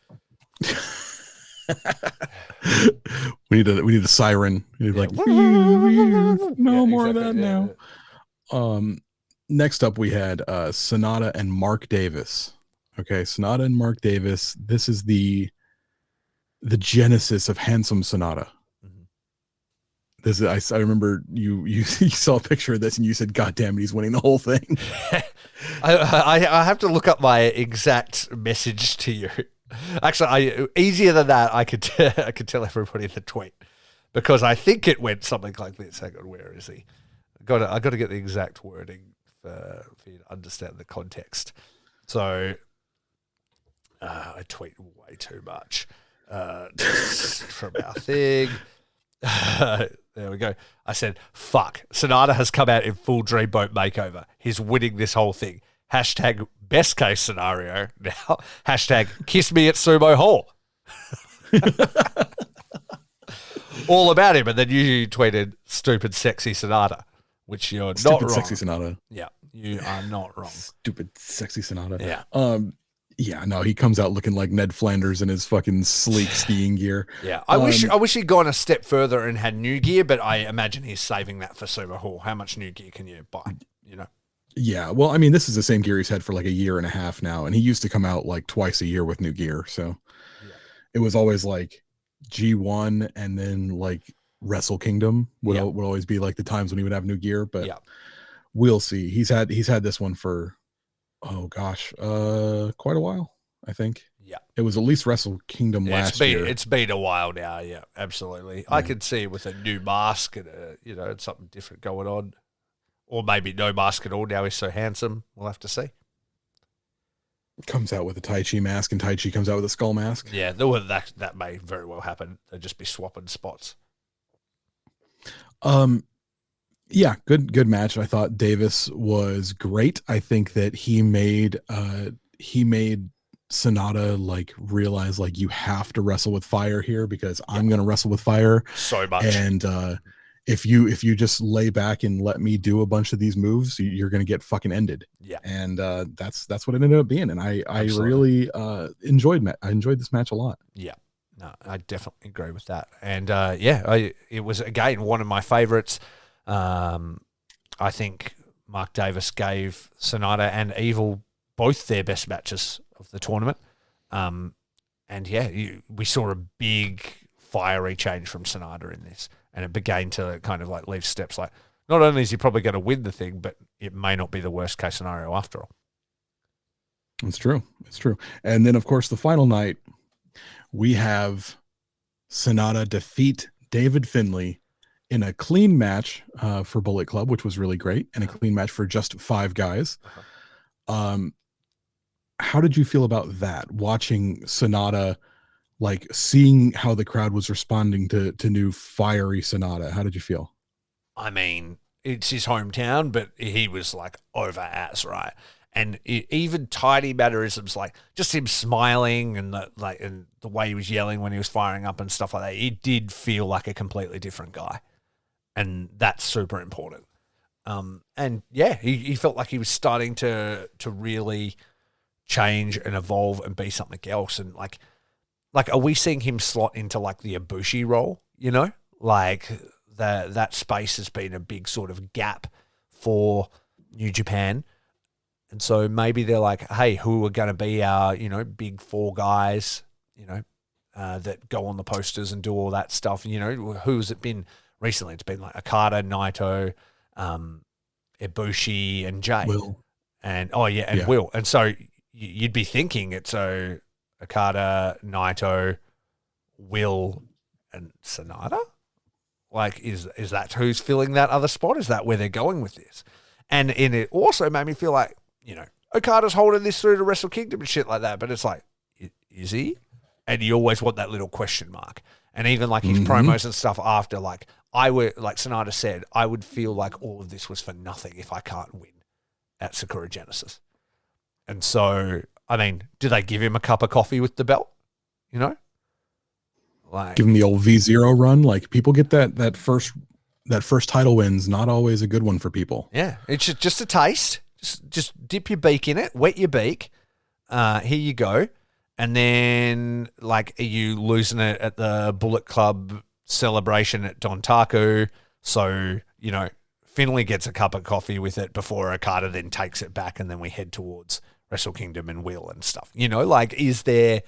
we need a siren. We need no more of that now. Next up we had Sonata and Mark Davis. Okay, Sonata and Mark Davis. This is the genesis of Handsome Sonata. I remember you saw a picture of this and you said, "God damn it, he's winning the whole thing." I have to look up my exact message to you. Actually, easier than that, I could tell everybody in the tweet, because I think it went something like this. Hang on, where is he? I got to get the exact wording for you to understand the context. So I tweet way too much from our thing. There we go. I said, "Fuck, Sonata has come out in full Dreamboat makeover. He's winning this whole thing. Hashtag best case scenario now. Hashtag kiss me at Sumo Hall." All about him. And then you tweeted "stupid sexy Sonata," which you're not wrong. Stupid sexy Sonata. Yeah, you are not wrong. Stupid sexy Sonata. Yeah. Yeah, no, he comes out looking like Ned Flanders in his fucking sleek skiing gear. Yeah, I wish he'd gone a step further and had new gear, but I imagine he's saving that for Sumo Hall. How much new gear can you buy? Yeah, well, I mean, this is the same gear he's had for like a year and a half now, and he used to come out like twice a year with new gear. So it was always like G1 and then like Wrestle Kingdom would always be like the times when he would have new gear. But we'll see. He's had this one for quite a while, I think. Yeah. It was at least Wrestle Kingdom last year. It's been a while now, yeah, absolutely. Yeah. I could see with a new mask and and something different going on. Or maybe no mask at all, now he's so handsome. We'll have to see. Comes out with a Tai Chi mask and Tai Chi comes out with a skull mask. Yeah, that may very well happen. They'll just be swapping spots. Yeah, good match. I thought Davis was great. I think that he made Sonata like realize like you have to wrestle with fire here, because I'm going to wrestle with fire so much. And if you just lay back and let me do a bunch of these moves, you're going to get fucking ended. Yeah. And that's what it ended up being. And I really enjoyed this match a lot. Yeah. No, I definitely agree with that. And it was again one of my favorites. I think Mark Davis gave Sonata and Evil both their best matches of the tournament. We saw a big fiery change from Sonata in this, and it began to kind of like leave steps like, not only is he probably going to win the thing, but it may not be the worst case scenario after all. It's true. It's true. And then, of course, the final night, we have Sonata defeat David Finlay in a clean match for Bullet Club, which was really great, and a clean match for just 5 guys. How did you feel about that? Watching Sonata, like seeing how the crowd was responding to new fiery Sonata. How did you feel? I mean, it's his hometown, but he was like over ass, right? And even tiny mannerisms, like just him smiling and the way he was yelling when he was firing up and stuff like that, it did feel like a completely different guy, and that's super important. He felt like he was starting to really change and evolve and be something else. And like, are we seeing him slot into like the Ibushi role? You know, like that space has been a big sort of gap for New Japan. And so maybe they're like, hey, who are going to be our, big 4 guys, that go on the posters and do all that stuff? Who's it been recently? It's been like Okada, Naito, Ibushi, and Jay. Will. And Will. And so you'd be thinking it's Okada, Naito, Will, and Sonata? Like, is that who's filling that other spot? Is that where they're going with this? And it also made me feel like, Okada's holding this through to Wrestle Kingdom and shit like that. But it's like, is he? And you always want that little question mark. And even like his promos and stuff after, like Sonata said, I would feel like all of this was for nothing if I can't win at Sakura Genesis. And so, I mean, do they give him a cup of coffee with the belt? Like, give him the old V0 run. Like, people get that first title win's not always a good one for people. Yeah, it's just a taste. Just dip your beak in it, wet your beak. Here you go. And then, like, are you losing it at the Bullet Club celebration at Dontaku? So, Finlay gets a cup of coffee with it before Okada then takes it back, and then we head towards Wrestle Kingdom and Will and stuff. Like, is there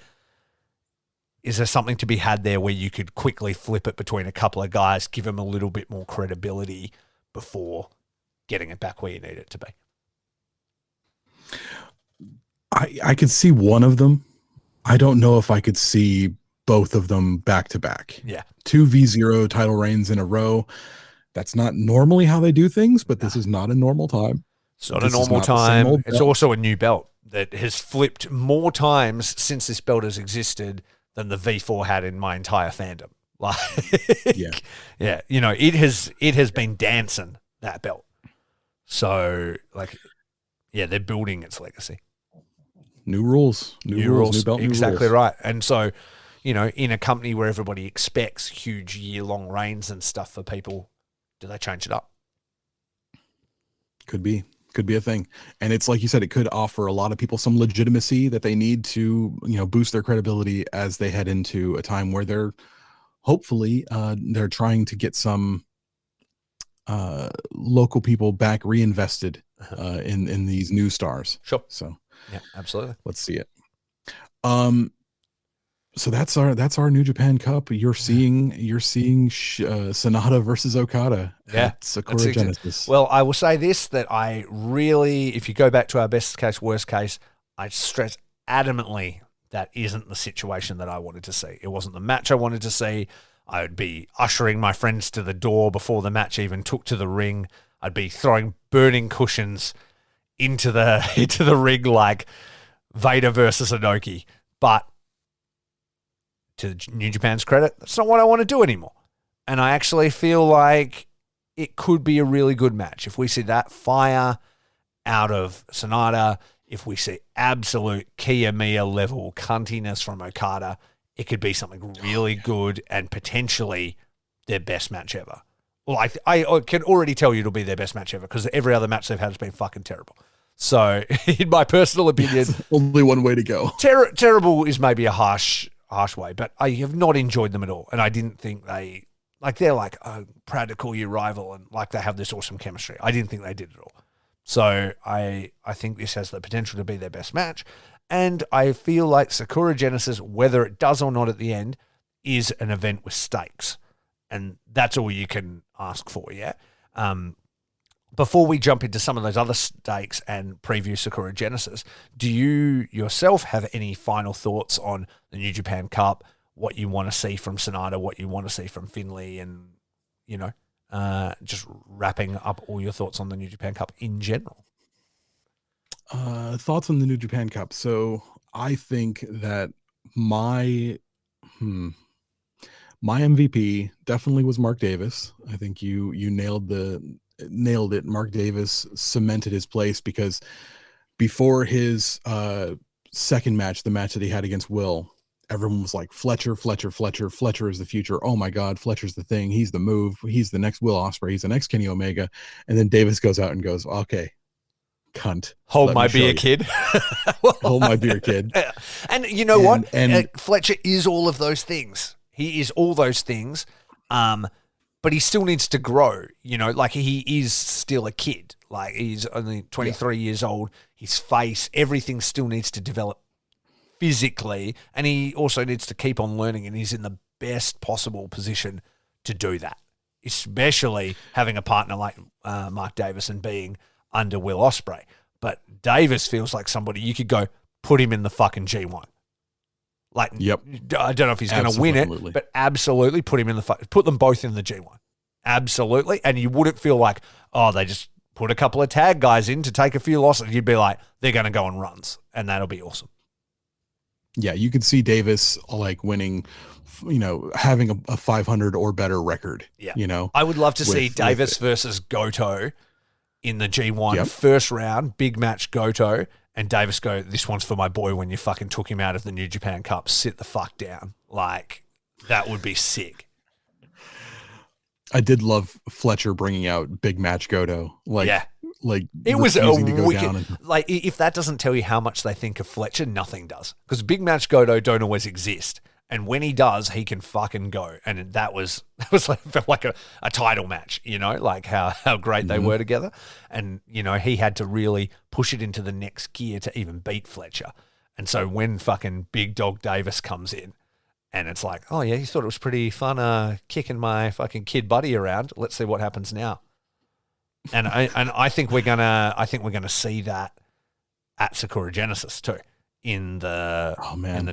something to be had there where you could quickly flip it between a couple of guys, give them a little bit more credibility before getting it back where you need it to be? I could see one of them. I don't know if I could see both of them back to back. Yeah. 2 V0 title reigns in a row. That's not normally how they do things, but this is not a normal time. It's not a normal time. It's also a new belt that has flipped more times since this belt has existed than the V4 had in my entire fandom. Like, yeah, it has been dancing, that belt. So, like, yeah, they're building its legacy. New rules, new belt, exactly right. And so, in a company where everybody expects huge year-long reigns and stuff for people, do they change it up? Could be a thing. And it's like you said, it could offer a lot of people some legitimacy that they need to, boost their credibility as they head into a time where they're hopefully they're trying to get some local people back reinvested in these new stars. Sure. So yeah, absolutely. Let's see it. So that's our New Japan Cup. You're seeing Sonata versus Okada at Sakura Genesis. Well, I will say this, that I really, if you go back to our best case, worst case, I stress adamantly that isn't the situation that I wanted to see. It wasn't the match I wanted to see. I would be ushering my friends to the door before the match even took to the ring. I'd be throwing burning cushions into the ring like Vader versus Inoki. But to New Japan's credit, that's not what I want to do anymore. And I actually feel like it could be a really good match. If we see that fire out of Sonata, if we see absolute Kiyomiya level cuntiness from Okada, it could be something really good and potentially their best match ever. Well, I can already tell you it'll be their best match ever because every other match they've had has been fucking terrible. So, in my personal opinion, only one way to go. Terrible is maybe a harsh harsh way, but I have not enjoyed them at all. And I didn't think they're like, oh, proud to call you rival, and like they have this awesome chemistry. I didn't think they did at all. So I think this has the potential to be their best match. And I feel like Sakura Genesis, whether it does or not at the end, is an event with stakes. And that's all you can ask for, yeah? Before we jump into some of those other stakes and preview Sakura Genesis, do you yourself have any final thoughts on the New Japan Cup, what you want to see from Sonata, what you want to see from Finlay, and, you know, just wrapping up all your thoughts on the New Japan Cup in general? Thoughts on the New Japan Cup. So I think that my MVP definitely was Mark Davis. I think you nailed it. Mark Davis cemented his place, because before his second match, the match that he had against Will, everyone was like, Fletcher is the future. Oh my God, Fletcher's the thing. He's the move. He's the next Will Ospreay. He's the next Kenny Omega. And then Davis goes out and goes, okay, cunt. Hold my beer, kid. Hold my beer, kid. And you know what? Fletcher is all of those things. He is all those things. But he still needs to grow, you know, like he is still a kid. Like he's only 23 years old. His face, everything still needs to develop physically. And he also needs to keep on learning, and he's in the best possible position to do that, especially having a partner like Mark Davis and being under Will Ospreay. But Davis feels like somebody you could go put him in the fucking G1. Like, yep. I don't know if he's going to win it, but absolutely put them both in the G1. Absolutely. And you wouldn't feel like, oh, they just put a couple of tag guys in to take a few losses. You'd be like, they're going to go on runs, and that'll be awesome. Yeah, you could see Davis like winning, you know, having a 500 or better record. Yeah. You know, I would love to see Davis versus Goto in the G1 first round, big match Goto, and Davis go, this one's for my boy when you fucking took him out of the New Japan Cup. Sit the fuck down. Like, that would be sick. I did love Fletcher bringing out big match Goto. Like it was a wicked. Like, if that doesn't tell you how much they think of Fletcher, nothing does. Because big match Goto don't always exist. And when he does, he can fucking go. And that was like, felt like a title match, you know, like how great they were together. And, you know, he had to really push it into the next gear to even beat Fletcher. And so when fucking Big Dog Davis comes in, and it's like, oh yeah, you thought it was pretty fun kicking my fucking kid buddy around. Let's see what happens now. And I think we're gonna see that at Sakura Genesis too. In the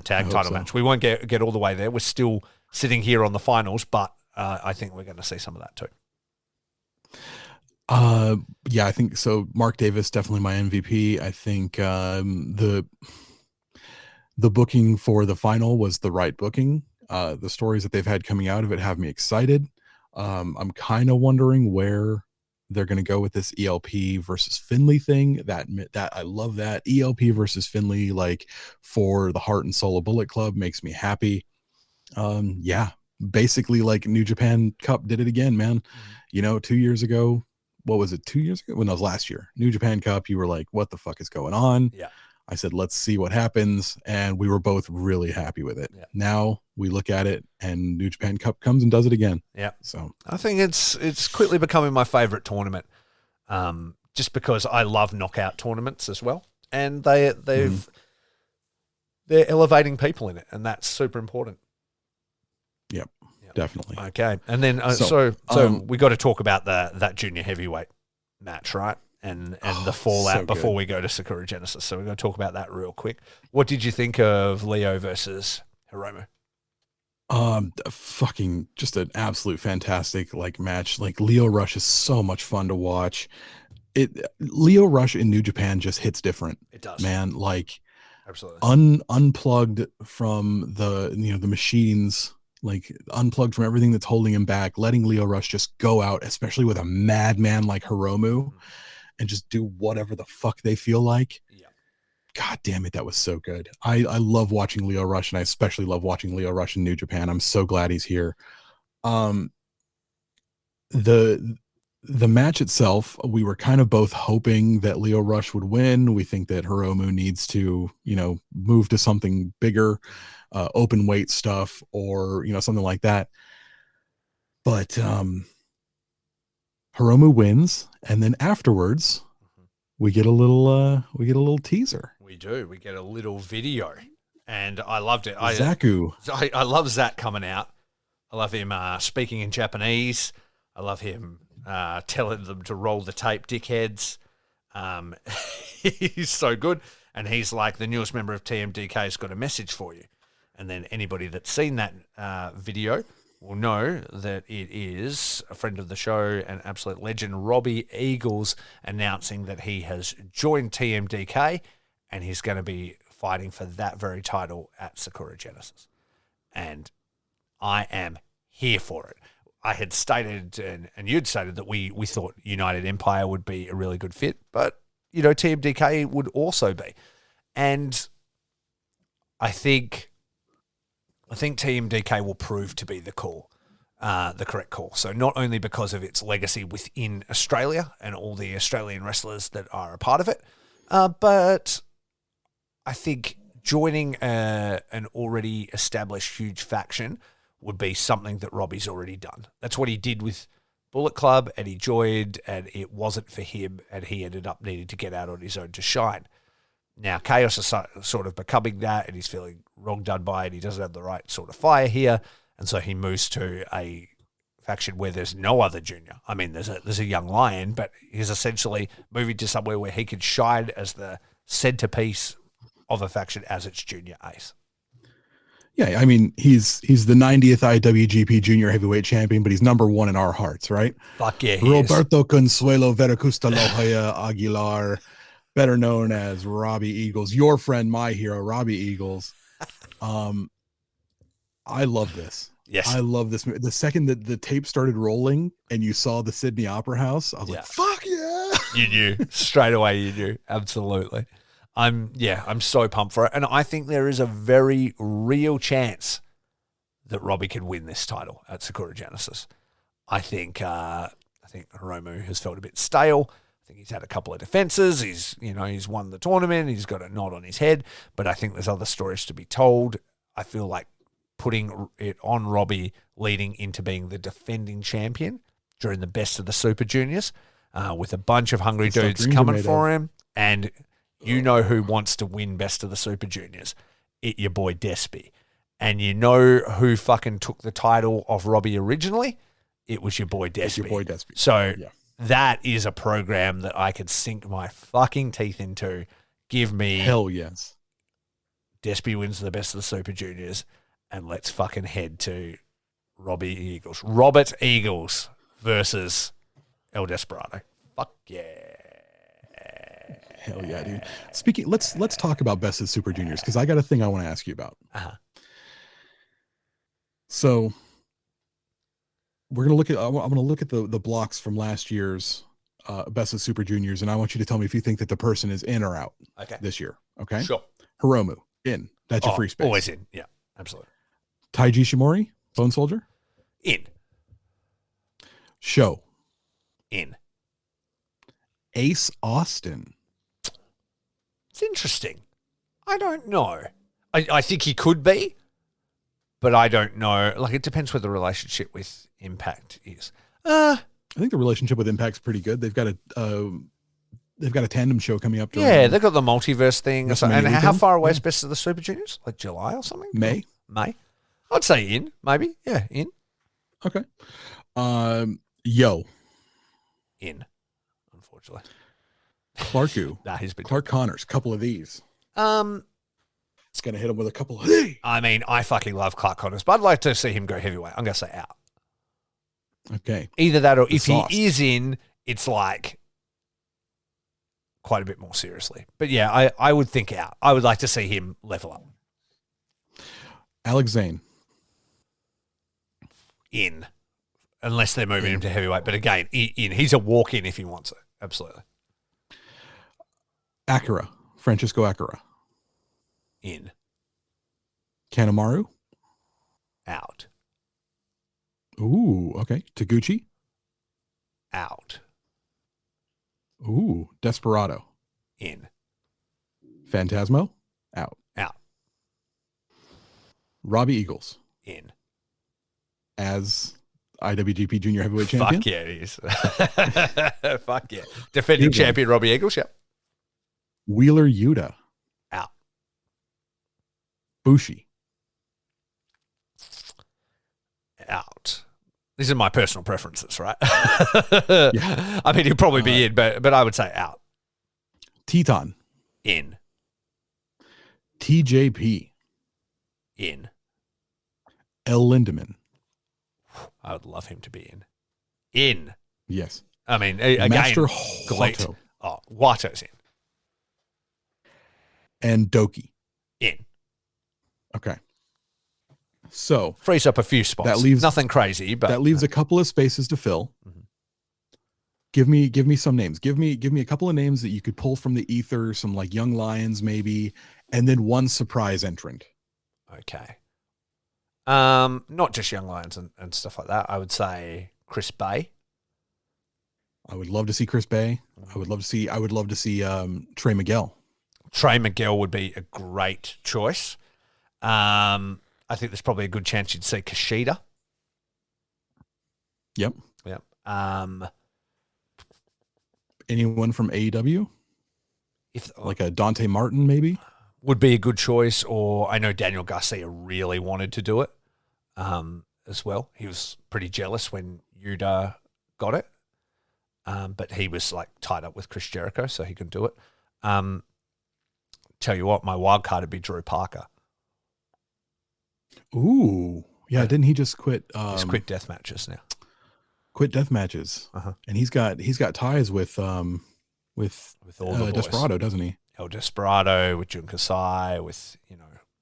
tag title match. We won't get all the way there. We're still sitting here on the finals, but I think we're going to see some of that too. Yeah, I think so. Mark Davis, definitely my MVP. I think the booking for the final was the right booking. The stories that they've had coming out of it have me excited. I'm kind of wondering where they're going to go with this ELP versus Finlay thing. That I love that. ELP versus Finlay, like for the Heart and Soul of Bullet Club, makes me happy. Yeah, basically like New Japan Cup did it again, man. You know, 2 years ago, what was it? 2 years ago? When that was last year, New Japan Cup, you were like, what the fuck is going on? Yeah. I said, let's see what happens. And we were both really happy with it. Yeah. Now we look at it and New Japan Cup comes and does it again. Yeah. So I think it's quickly becoming my favorite tournament. Just because I love knockout tournaments as well. And they're elevating people in it. And that's super important. Yep. Definitely. Okay. And then, so we got to talk about that junior heavyweight match, right? And the fallout before we go to Sakura Genesis. So we're going to talk about that real quick. What did you think of Leo versus Hiromu? Fucking just an absolute fantastic like match. Like Leo Rush is so much fun to watch. Leo Rush in New Japan just hits different. It does, man. Like absolutely unplugged from the machines. Like unplugged from everything that's holding him back, letting Leo Rush just go out, especially with a madman like Hiromu, and just do whatever the fuck they feel like. Yeah. God damn it, that was so good. I love watching Leo Rush, and I especially love watching Leo Rush in New Japan. I'm so glad he's here. The match itself, we were kind of both hoping that Leo Rush would win. We think that Hiromu needs to, move to something bigger. open weight stuff or something like that. But Hiromu wins, and then afterwards we get a little teaser. We do. We get a little video, and I loved it. I love Zach coming out. I love him speaking in Japanese. I love him telling them to roll the tape, dickheads. He's so good. And he's like, the newest member of TMDK has got a message for you. And then anybody that's seen that video will know that it is a friend of the show, an absolute legend, Robbie Eagles, announcing that he has joined TMDK and he's going to be fighting for that very title at Sakura Genesis. And I am here for it. I had stated, and you'd stated, that we thought United Empire would be a really good fit, but, TMDK would also be. And I think TMDK will prove to be the correct call. So not only because of its legacy within Australia and all the Australian wrestlers that are a part of it, but I think joining an already established huge faction would be something that Robbie's already done. That's what he did with Bullet Club, and he joined, and it wasn't for him, and he ended up needing to get out on his own to shine. Now, Chaos is sort of becoming that, and he's feeling wrong done by it. He doesn't have the right sort of fire here, and so he moves to a faction where there's no other junior. I mean, there's a young lion, but he's essentially moving to somewhere where he can shine as the centerpiece of a faction as its junior ace. Yeah, I mean, he's the 90th IWGP Junior Heavyweight Champion, but he's number one in our hearts, right? Fuck yeah, Roberto Consuelo Veracusta Loja Aguilar, better known as Robbie Eagles, your friend, my hero, Robbie Eagles. I love this. Yes, I love this. The second that the tape started rolling and you saw the Sydney Opera House, I was like, "Fuck yeah!" You knew straight away. You knew, absolutely. I'm so pumped for it, and I think there is a very real chance that Robbie could win this title at Sakura Genesis. I think Hiromu has felt a bit stale. I think he's had a couple of defenses. He's won the tournament. He's got a nod on his head, but I think there's other stories to be told. I feel like putting it on Robbie leading into being the defending champion during the best of the Super Juniors, with a bunch of hungry dudes coming for him, and you know who wants to win best of the Super Juniors? Your boy Despy. And you know who fucking took the title of Robbie originally? It was your boy Despy. So that is a program that I could sink my fucking teeth into. Give me... Hell yes. Despy wins the best of the Super Juniors, and let's fucking head to Robbie Eagles. Robert Eagles versus El Desperado. Fuck yeah. Hell yeah, dude. Speaking, let's talk about Best of Super Juniors, because I got a thing I want to ask you about. So we're gonna look at. I'm gonna look at the blocks from last year's Best of Super Juniors, and I want you to tell me if you think that the person is in or out this year. Okay. Sure. Hiromu in. That's your free space. Always in. Yeah, absolutely. Taiji Shimori, Bone Soldier, in. Show, in. Ace Austin. It's interesting. I don't know. I think he could be, but I don't know. Like, it depends where the relationship with Impact is. I think the relationship with Impact's pretty good. They've got a tandem show coming up. Yeah, they've got the multiverse thing. And how far away is Best of the Super Juniors? Like July or something? May. I'd say in, maybe. Yeah, in. Okay. Yo. In, unfortunately. Clarku. He's been Clark Connors. Couple of these. It's gonna hit him with a couple of. I mean, I fucking love Clark Connors, but I'd like to see him go heavyweight. I'm gonna say out. Okay. Either that, or if he is in, it's like quite a bit more seriously. But yeah, I would think out. I would like to see him level up. Alex Zane. In. Unless they're moving him to heavyweight. But again, in. He's a walk-in if he wants it. Absolutely. Akira. Francisco Akira. In. Kanemaru. Out. Ooh, okay. Taguchi. Out. Ooh, Desperado. In. Phantasmo. Out. Out. Robbie Eagles In. as IWGP Junior Heavyweight Champion. Fuck yeah, it is. Fuck yeah. Defending Here's one. champion Robbie Eagles, yep. Wheeler Yuta, Out. Bushi, Out. These are my personal preferences, right? Yeah. I mean, he'll probably be in, but I would say out. Teton, In. TJP, In. El Lindemann. I would love him to be in. In. Yes. I mean, again, Master Galate. Wato Oh, Wato's in. and Doki. In. Okay. So Frees up a few spots. That leaves- nothing crazy, but that leaves a couple of spaces to fill. Mhm. Give me some names. Give me a couple of names that you could pull from the ether, some like young lions maybe, and then one surprise entrant. okay. Not just young lions and stuff like that. I would say Chris Bay. I would love to see Chris Bay. I would love to see Trey Miguel. Trey Miguel would be a great choice. I think there's probably a good chance you'd see Kushida. Yep. Yep. Anyone from AEW? If Like a Dante Martin maybe? would be a good choice, or I know Daniel Garcia really wanted to do it as well. He was pretty jealous when Yuta got it, but he was like tied up with Chris Jericho, so he couldn't do it. Tell you what, my wild card would be Drew Parker. Ooh. Yeah, didn't he just quit He's quit death matches now. quit death matches? Uh-huh. And he's got ties with all the boys. Desperado, doesn't he? El Desperado, with Jun Kasai, with,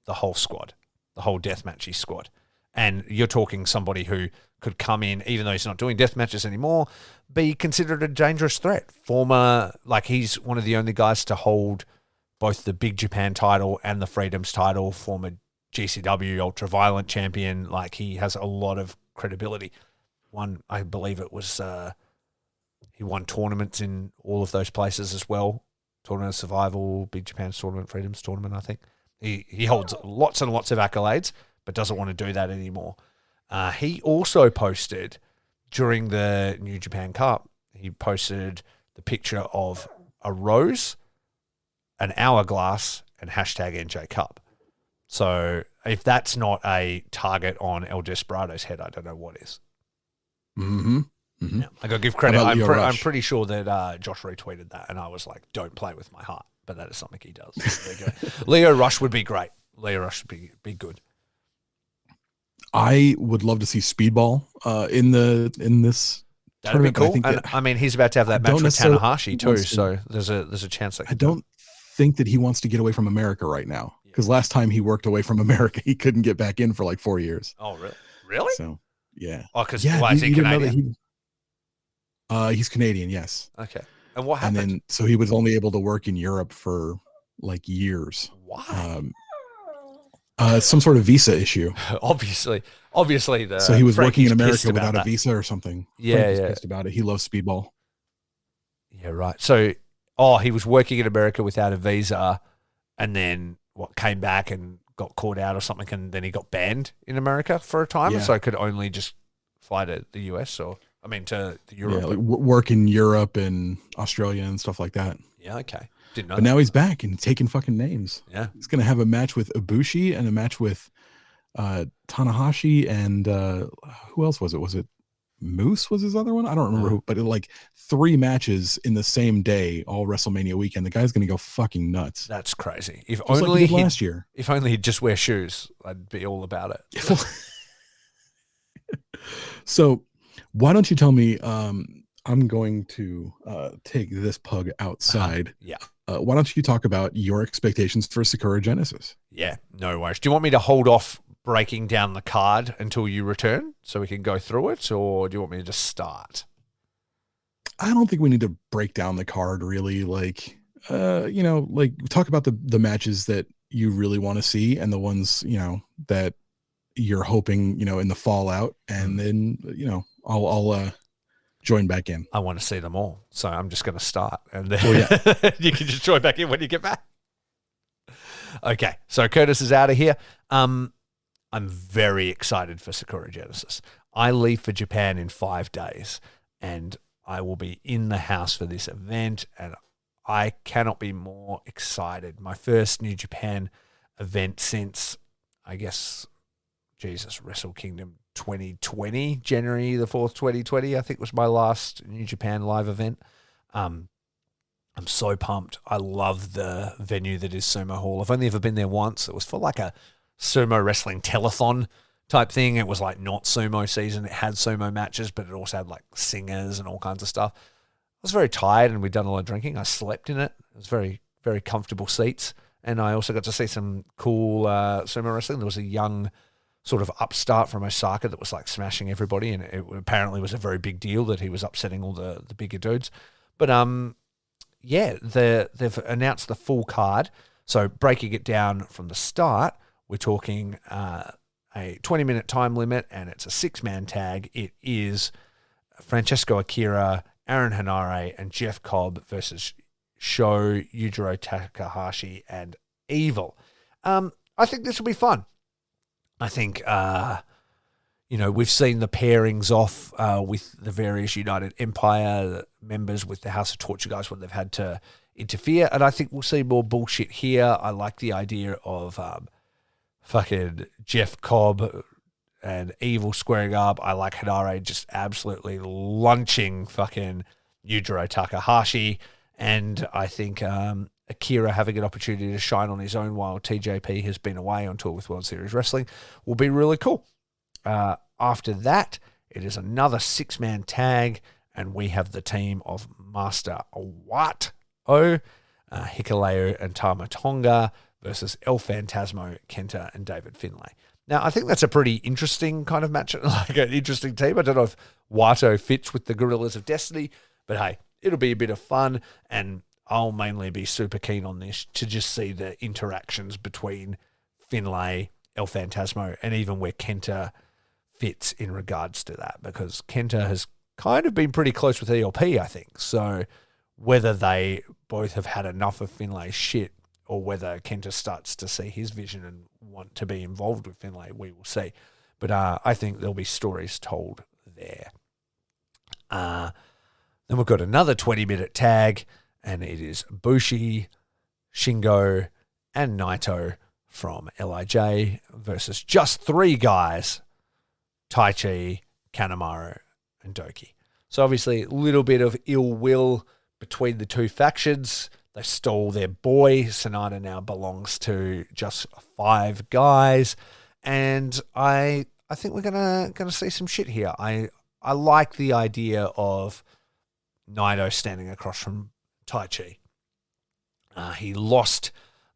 the whole squad, the whole deathmatchy squad. And you're talking somebody who could come in, even though he's not doing death matches anymore, be considered a dangerous threat. He's one of the only guys to hold both the Big Japan title and the Freedoms title, former GCW Ultraviolent champion. Like, he has a lot of credibility. I believe it was, he won tournaments in all of those places as well. Tournament of Survival, Big Japan Tournament, Freedoms Tournament, I think. He holds lots and lots of accolades, but doesn't want to do that anymore. He also posted, during the New Japan Cup, he posted the picture of a rose, an hourglass, and hashtag NJ Cup. So if that's not a target on El Desperado's head, I don't know what is. Mm-hmm. Mm-hmm. Yeah, I got to give credit. How about Leo Rush? I'm pretty sure that Josh retweeted that, and I was like, "Don't play with my heart," but that is something he does. There you go. Leo Rush would be great. Leo Rush would be good. I would love to see Speedball in this That'd be tournament. cool. I mean, he's about to have that match don't with necessarily Tanahashi too, want to- so there's a chance that I don't think that he wants to get away from America right now, because last time he worked away from America, he couldn't get back in for like 4 years. Oh, really? Really? So yeah. Oh, because Yeah, why is he you didn't know that Canadian? he's Canadian, yes. Okay. And what And happened? then so he was only able to work in Europe for like years. Why? Some sort of visa issue. Obviously, the So he was working Frankie's in America pissed about without a that. visa or something. Yeah, Frankie's yeah. pissed about it. He loves Speedball. Yeah, right. So, he was working in America without a visa, and then came back and got caught out or something, and then he got banned in America for a time, Yeah. so could only just fly to the US to Europe. Yeah, like work in Europe and Australia and stuff like that. Yeah, okay. Didn't know But that. now he's back and taking fucking names. Yeah. He's gonna have a match with Ibushi and a match with Tanahashi and who else was it? Was it Moose was his other one? I don't remember who, but like 3 matches in the same day, all WrestleMania weekend. The guy's gonna go fucking nuts. That's crazy. If Just like only he did he'd, last year. if only he'd just wear shoes, I'd be all about it. So why don't you tell me? I'm going to take this pug outside. Yeah. Why don't you talk about your expectations for Sakura Genesis? Yeah, no worries. Do you want me to hold off breaking down the card until you return so we can go through it, or do you want me to just start? I don't think we need to break down the card really. Like, talk about the matches that you really want to see and the ones, that you're hoping, in the fallout. And then, I'll join back in. I want to see them all, so I'm just going to start, and then Oh, you can just join back in when you get back. Okay, so Curtis is out of here. I'm very excited for Sakura Genesis. I leave for Japan in 5 days, and I will be in the house for this event, and I cannot be more excited. My first New Japan event since, I guess, Wrestle Kingdom 2020, January the 4th, 2020, I think was my last New Japan live event. I'm so pumped. I love the venue that is Sumo Hall. I've only ever been there once. It was for like a sumo wrestling telethon type thing. It was like not sumo season. It had sumo matches, but it also had like singers and all kinds of stuff. I was very tired and we'd done a lot of drinking. I slept in it. It was very, very comfortable seats. And I also got to see some cool sumo wrestling. There was a young sort of upstart from Osaka that was like smashing everybody, and it apparently was a very big deal that he was upsetting all the bigger dudes. But yeah, they've announced the full card. So breaking it down from the start, we're talking a 20-minute time limit, and it's a 6-man tag. It is Francesco Akira, Aaron Hanare, and Jeff Cobb versus Sho, Yujiro Takahashi, and Evil. I think this will be fun. I think, we've seen the pairings off with the various United Empire members with the House of Torture guys when they've had to interfere, and I think we'll see more bullshit here. I like the idea of fucking Jeff Cobb and Evil squaring up. I like Hanare just absolutely lunching fucking Yujiro Takahashi, and I think Akira having an opportunity to shine on his own while TJP has been away on tour with World Series Wrestling will be really cool. After that, it is another 6-man tag, and we have the team of Master Wato, Hikuleo, and Tama Tonga versus El Phantasmo, Kenta, and David Finlay. Now, I think that's a pretty interesting kind of match, like an interesting team. I don't know if Wato fits with the Gorillas of Destiny, but hey, it'll be a bit of fun, and I'll mainly be super keen on this to just see the interactions between Finlay, El Phantasmo, and even where Kenta fits in regards to that, because Kenta has kind of been pretty close with ELP, I think. So whether they both have had enough of Finlay's shit or whether Kenta starts to see his vision and want to be involved with Finlay, we will see. But I think there'll be stories told there. Then we've got another 20-minute tag, and it is Bushi, Shingo, and Naito from LIJ versus just 3 guys, Taichi, Kanemaru, and Doki. So obviously a little bit of ill will between the two factions. They stole their boy. Sonata now belongs to just 5 guys. And I think we're gonna see some shit here. I like the idea of Naito standing across from Taichi. He lost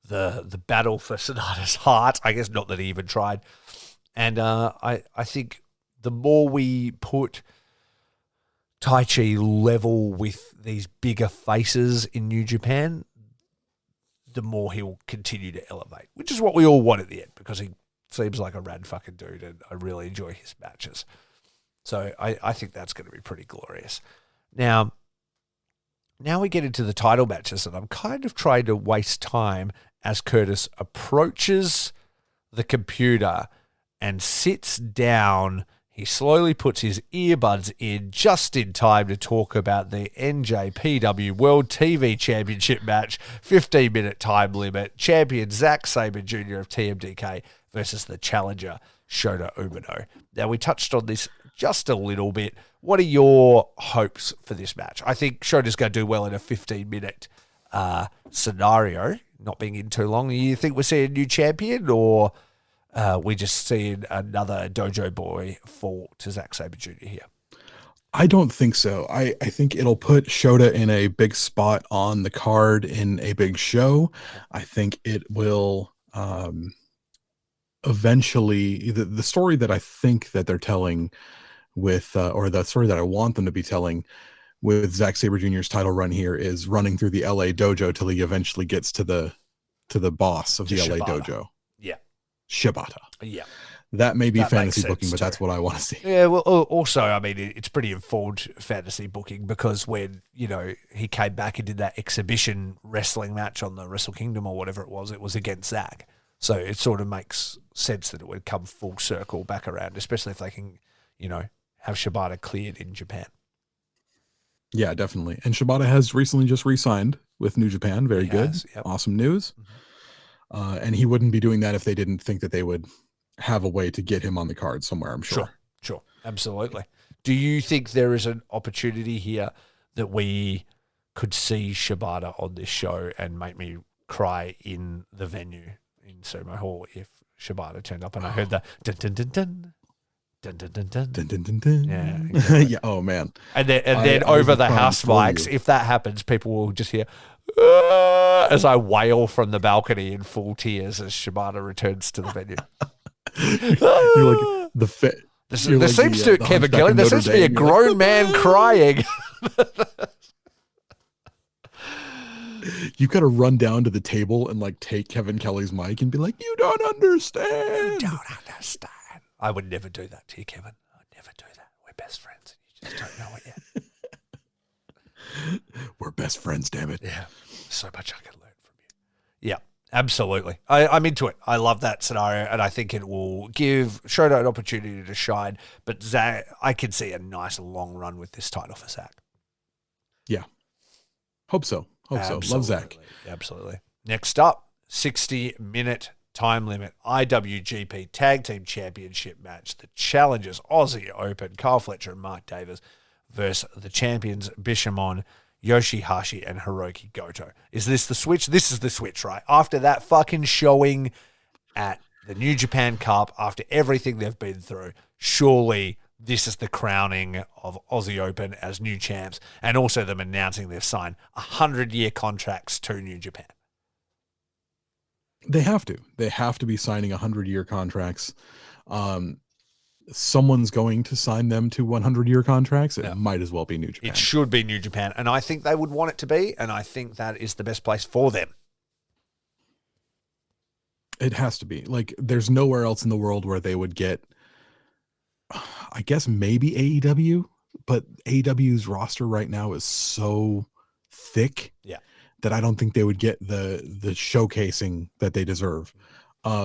the battle for Sonata's heart. I guess not that he even tried. And I think the more we put Taichi level with these bigger faces in New Japan, the more he'll continue to elevate, which is what we all want at the end, because he seems like a rad fucking dude, and I really enjoy his matches. So I think that's going to be pretty glorious. Now we get into the title matches, and I'm kind of trying to waste time as Curtis approaches the computer and sits down. He slowly puts his earbuds in just in time to talk about the NJPW World TV Championship match, 15-minute time limit, champion Zack Sabre Jr. of TMDK versus the challenger Shota Umino. Now, we touched on this just a little bit. What are your hopes for this match? I think Shota's going to do well in a 15-minute scenario, not being in too long. You think we're seeing a new champion, or we just seeing another dojo boy fall to Zack Sabre Jr. here? I don't think so. I think it'll put Shota in a big spot on the card in a big show. I think it will eventually, the story that I think that they're telling with, or the story that I want them to be telling with Zack Sabre Jr.'s title run here, is running through the LA dojo till he eventually gets to the boss of the LA dojo. Yeah. Shibata. Yeah. That may be fantasy booking, but that's what I want to see. Yeah, well, also, I mean, it's pretty informed fantasy booking, because when, he came back and did that exhibition wrestling match on the Wrestle Kingdom or whatever it was against Zack. So it sort of makes sense that it would come full circle back around, especially if they can, have Shibata cleared in Japan. Yeah, definitely. And Shibata has recently just re-signed with New Japan. Very good. Yep. Awesome news. Mm-hmm. And he wouldn't be doing that if they didn't think that they would have a way to get him on the card somewhere, I'm sure. Sure. Absolutely. Do you think there is an opportunity here that we could see Shibata on this show and make me cry in the venue in Sumo Hall if Shibata turned up and I heard the dun dun dun dun dun dun dun dun. Dun, dun, dun, dun. Yeah, exactly. Yeah. Oh man. And then over the house mics, if that happens, people will just hear as I wail from the balcony in full tears as Shibata returns to the venue. You're like there seems to Kevin Kelly. There seems to be a grown man crying. You got to run down to the table and like take Kevin Kelly's mic and be like, "You don't understand. You don't understand." I would never do that to you, Kevin. I would never do that. We're best friends. You just don't know it yet. We're best friends, damn it. Yeah. So much I can learn from you. Yeah, absolutely. I'm into it. I love that scenario, and I think it will give Shota an opportunity to shine. But Zach, I can see a nice long run with this title for Zach. Yeah. Hope so. Absolutely. Love Zach. Absolutely. Next up, 60-minute time limit IWGP Tag Team Championship match. The challengers, Aussie Open, Kyle Fletcher and Mark Davis versus the champions, Bishamon, Yoshihashi, and Hiroki Goto. Is this the switch? This is the switch, right? After that fucking showing at the New Japan Cup, after everything they've been through, surely this is the crowning of Aussie Open as new champs, and also them announcing they've signed 100-year contracts to New Japan. They have to. They have to be signing 100-year contracts. Someone's going to sign them to 100-year contracts. It might as well be New Japan. It should be New Japan, and I think they would want it to be, and I think that is the best place for them. It has to be. Like, there's nowhere else in the world where they would get, I guess maybe AEW, but AEW's roster right now is so thick that I don't think they would get the showcasing that they deserve.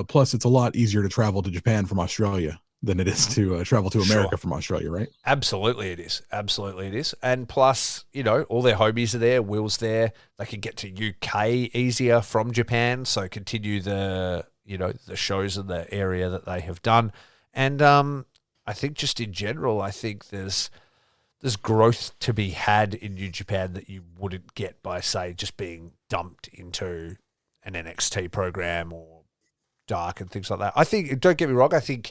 Plus, it's a lot easier to travel to Japan from Australia than it is to travel to America from Australia, right? Absolutely it is. Absolutely it is. And plus, all their homies are there. Will's there. They can get to UK easier from Japan, so continue the shows in the area that they have done. And I think just in general, I think there's growth to be had in New Japan that you wouldn't get by, say, just being dumped into an NXT program or Dark and things like that. I think, don't get me wrong, I think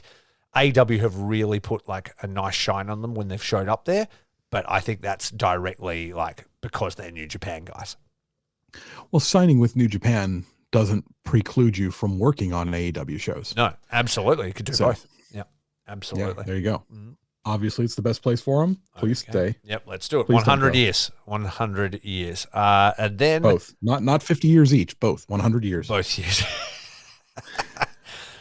AEW have really put like a nice shine on them when they've showed up there, but I think that's directly like because they're New Japan guys. Well, signing with New Japan doesn't preclude you from working on AEW shows. No, absolutely. You could do both. Yeah, absolutely. Yeah, there you go. Mm-hmm. Obviously, it's the best place for them. Please stay. Yep, let's do it. Please 100 years. 100 years. And then... Both. Not 50 years each. Both. 100 years. Both years.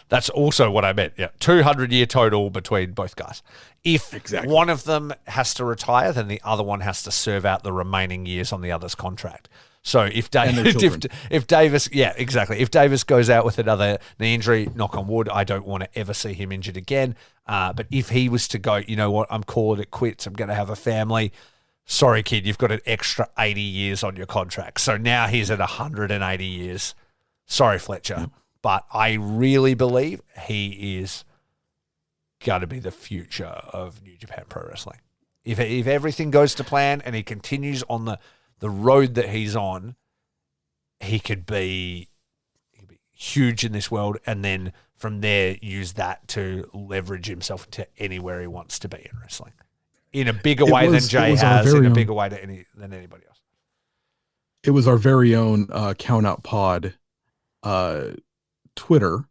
That's also what I meant. Yeah, 200-year total between both guys. If one of them has to retire, then the other one has to serve out the remaining years on the other's contract. So if Davis, yeah, exactly. If Davis goes out with another knee injury, knock on wood, I don't want to ever see him injured again. But if he was to go, you know what, I'm calling it quits, I'm going to have a family. Sorry, kid, you've got an extra 80 years on your contract. So now he's at 180 years. Sorry, Fletcher. Yep. But I really believe he is going to be the future of New Japan Pro Wrestling. If everything goes to plan and he continues on the road that he's on, he could be huge in this world, and then from there use that to leverage himself into anywhere he wants to be in wrestling, in a bigger way than Jay has, in a bigger way than anybody else. It was our very own Count Out Pod Twitter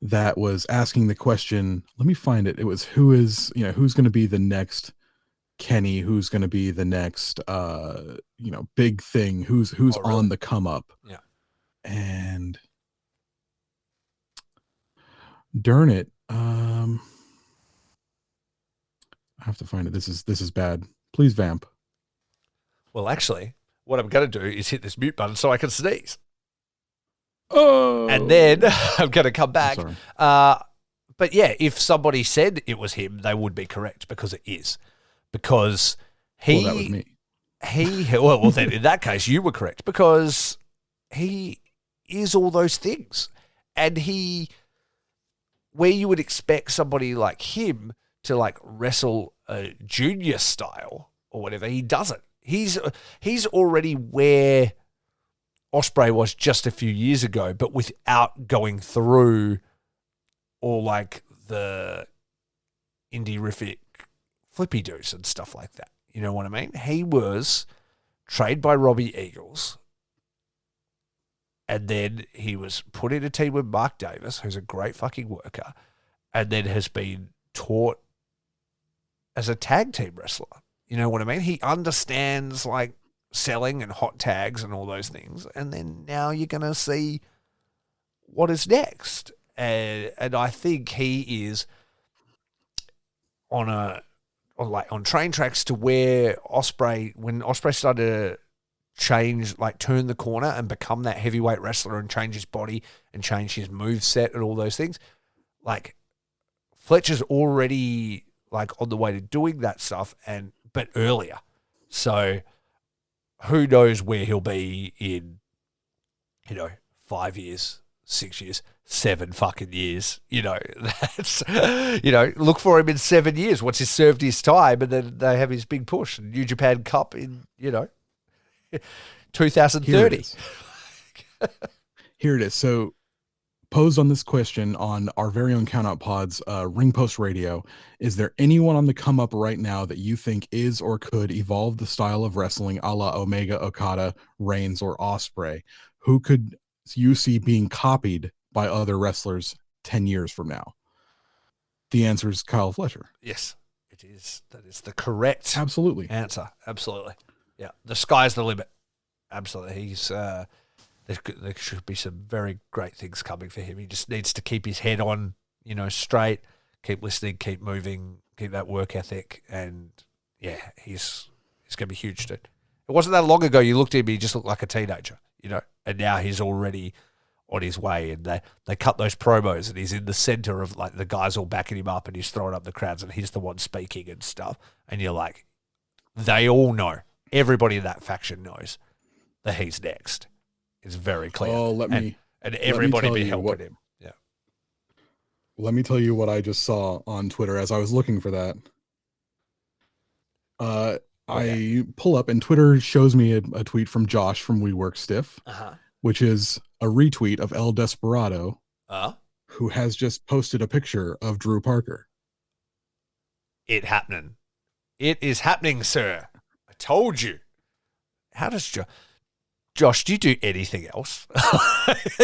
that was asking the question. Let me find it. It was who's going to be the next Kenny, who's going to be the next big thing, who's really on the come up. Yeah. And darn it, I have to find it. This is bad. Please vamp. Well, actually, what I'm going to do is hit this mute button so I can sneeze. Oh, And then I'm going to come I'm back. sorry. But yeah, if somebody said it was him, they would be correct because it is. Because Well, that was me. well, then in that case, you were correct because he is all those things. And where you would expect somebody like him to like wrestle a junior style or whatever, he doesn't. He's already where Ospreay was just a few years ago, but without going through all like the indie-rific flippy doos and stuff like that. You know what I mean? He was trained by Robbie Eagles, and then he was put in a team with Mark Davis, who's a great fucking worker, and then has been taught as a tag team wrestler. You know what I mean? He understands like selling and hot tags and all those things, and then now you're going to see what is next. And I think he is on train tracks to where when Ospreay started to change, like turn the corner and become that heavyweight wrestler and change his body and change his move set and all those things, like Fletcher's already like on the way to doing that stuff, but earlier. So who knows where he'll be in, 5 years, 6 years, 7 fucking years. That's, look for him in 7 years once he's served his time, and then they have his big push, New Japan Cup in, 2030. Here it is. So posed on this question on our very own Countout Pod's Ring Post Radio, is there anyone on the come up right now that you think is or could evolve the style of wrestling a la Omega, Okada, Reigns, or Ospreay? Who could you see being copied by other wrestlers 10 years from now? The answer is Kyle Fletcher. Yes, it is. That is the correct Absolutely answer. Absolutely. Yeah. The sky's the limit. Absolutely. He's there should be some very great things coming for him. He just needs to keep his head on, straight, keep listening, keep moving, keep that work ethic, and yeah, he's going to be huge, dude. It wasn't that long ago you looked at him, he just looked like a teenager, and now he's already on his way, and they cut those promos, and he's in the center of like the guys all backing him up, and he's throwing up the crowds, and he's the one speaking and stuff, and you're like, they all know, everybody in that faction knows that he's next. It's very clear. Oh, and everybody be helping him. Yeah. Let me tell you what I just saw on Twitter as I was looking for that. I pull up and Twitter shows me a tweet from Josh from We Work Stiff, which is a retweet of El Desperado, who has just posted a picture of Drew Parker. It is happening, sir. I told you. How does Josh, do you do anything else?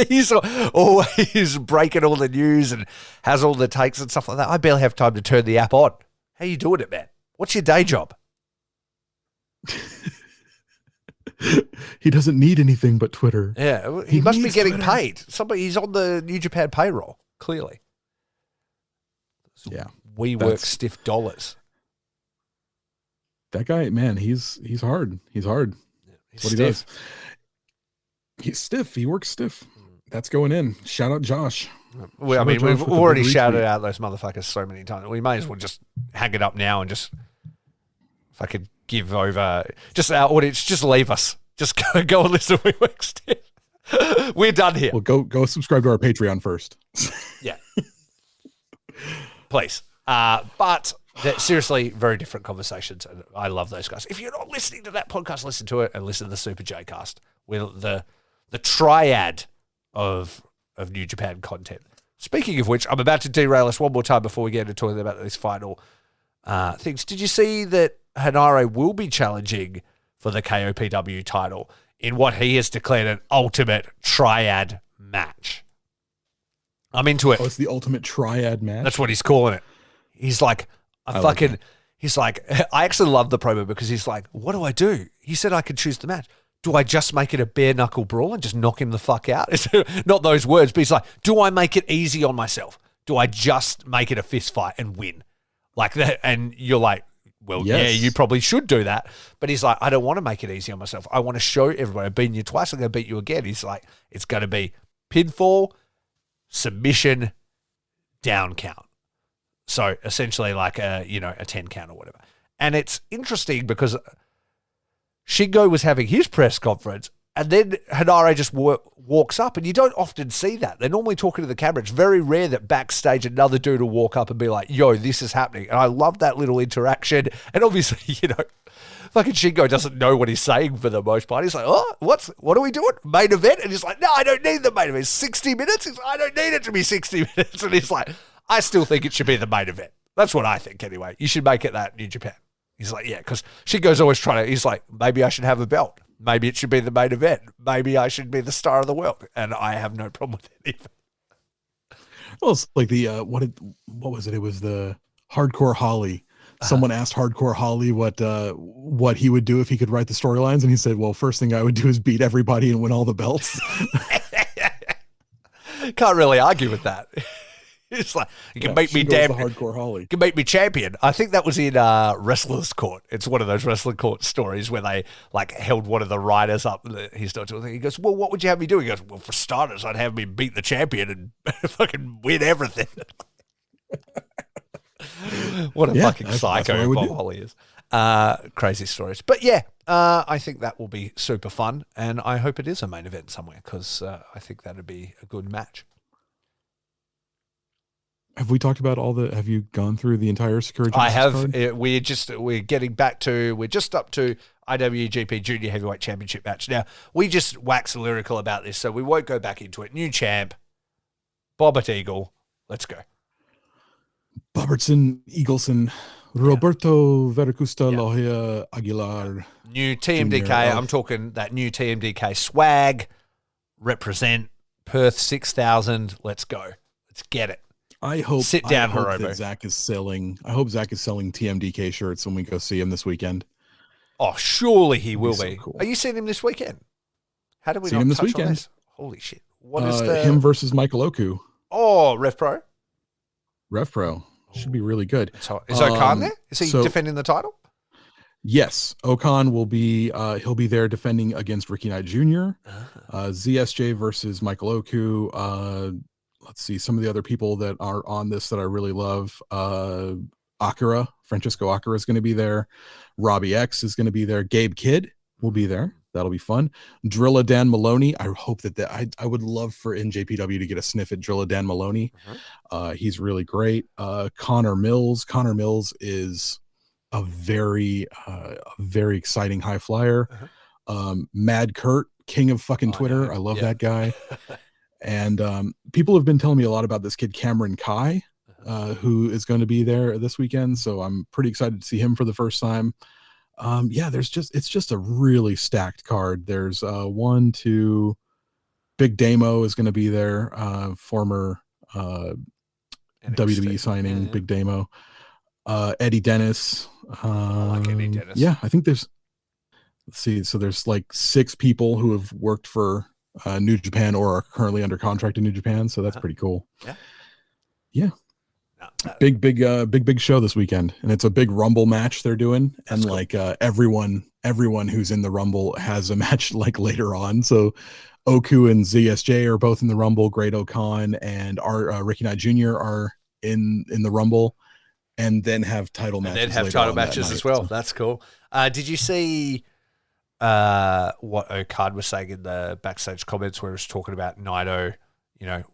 He's always breaking all the news and has all the takes and stuff like that. I barely have time to turn the app on. How you doing it, man? What's your day job? He doesn't need anything but Twitter. Yeah, he must be getting paid. He's on the New Japan payroll, clearly. Yeah. We work stiff dollars. That guy, man, he's hard. He's hard. Yeah, that's what he does. He's stiff. He works stiff. That's going in. Shout out Josh. Well, we've already shouted out those motherfuckers so many times. We may as well just hang it up now and just fucking give over. Just our audience, just leave us. Just go and listen to We Work Stiff. We're done here. Well, go subscribe to our Patreon first. Yeah. Please. But seriously, very different conversations. And I love those guys. If you're not listening to that podcast, listen to it and listen to the Super J Cast. With the triad of New Japan content. Speaking of which, I'm about to derail us one more time before we get into talking about these final things. Did you see that Hanare will be challenging for the KOPW title in what he has declared an ultimate triad match? I'm into it. Oh, it's the ultimate triad match? That's what he's calling it. He's like, he's like, I actually love the promo because he's like, what do I do? He said I could choose the match. Do I just make it a bare knuckle brawl and just knock him the fuck out? Not those words, but he's like, do I make it easy on myself? Do I just make it a fist fight and win? Like that. And you're like, well, yes. Yeah, you probably should do that. But he's like, I don't want to make it easy on myself. I want to show everybody, I've beaten you twice, I'm going to beat you again. He's like, it's going to be pinfall, submission, down count. So essentially like a 10 count or whatever. And it's interesting because Shingo was having his press conference and then Hinare just walks up, and you don't often see that. They're normally talking to the camera. It's very rare that backstage another dude will walk up and be like, yo, this is happening. And I love that little interaction. And obviously, fucking Shingo doesn't know what he's saying for the most part. He's like, oh, what are we doing? Main event? And he's like, no, I don't need the main event. 60 minutes? He's like, I don't need it to be 60 minutes. And he's like, I still think it should be the main event. That's what I think anyway. You should make it that New Japan. He's like, yeah, because Shingo's always trying to, he's like, maybe I should have a belt. Maybe it should be the main event. Maybe I should be the star of the world. And I have no problem with it either. Well, it's like the, what was it? It was the Hardcore Holly. Someone asked Hardcore Holly what he would do if he could write the storylines. And he said, well, first thing I would do is beat everybody and win all the belts. Can't really argue with that. It's like, you can make me damn Hardcore Holly. You can make me champion. I think that was in Wrestler's Court. It's one of those Wrestling Court stories where they like held one of the writers up. He's not doing. He goes, well, what would you have me do? He goes, well, for starters, I'd have me beat the champion and fucking win everything. What a fucking psycho Bob Holly is. Crazy stories. But yeah, I think that will be super fun, and I hope it is a main event somewhere because I think that would be a good match. Have we talked about have you gone through the entire Sakura Genesis I have. card? We're just up to IWGP Junior Heavyweight Championship match. Now, we just wax lyrical about this, so we won't go back into it. New champ, Bobbert Eagle. Let's go. Bobertson, Eagleson, Roberto Veracruz Loja Aguilar. New TMDK. Junior. I'm talking that new TMDK swag. Represent Perth 6000. Let's go. Let's get it. I hope Hiromu. that Zach is selling TMDK shirts when we go see him this weekend. Oh, surely he will be. So cool. Are you seeing him this weekend? How do we see not him this touch weekend? on this? Holy shit! What is him versus Michael Oku? Oh, Rev Pro. Rev Pro should be really good. Is Okan there? Is he defending the title? Yes, Okan will be. He'll be there defending against Ricky Knight Jr. ZSJ versus Michael Oku. Let's see some of the other people that are on this that I really love. Francisco Akira is going to be there. Robbie X is going to be there. Gabe Kidd will be there. That'll be fun. Drilla Dan Maloney. I hope that I would love for NJPW to get a sniff at Drilla Dan Maloney. He's really great. Connor Mills. Connor Mills is a very exciting high flyer. Mad Kurt, king of fucking Twitter. I love that guy. And people have been telling me a lot about this kid, Cameron Kai, who is going to be there this weekend. So I'm pretty excited to see him for the first time. It's just a really stacked card. There's Big Damo is going to be there. Former WWE signing, Big Damo. Eddie Dennis. I like Eddie Dennis. Yeah, I think let's see. So there's like 6 people who have worked for New Japan or are currently under contract in New Japan, so that's pretty cool. Yeah. Big show this weekend, and it's a big Rumble match they're doing, and cool. Everyone who's in the Rumble has a match like later on. So Oku and ZSJ are both in the Rumble. Great Okan and Ricky Knight Jr. are in the Rumble, and then have title matches. And then have title matches as well. That's cool. Did you see what Okada was saying in the backstage comments where he was talking about Naito,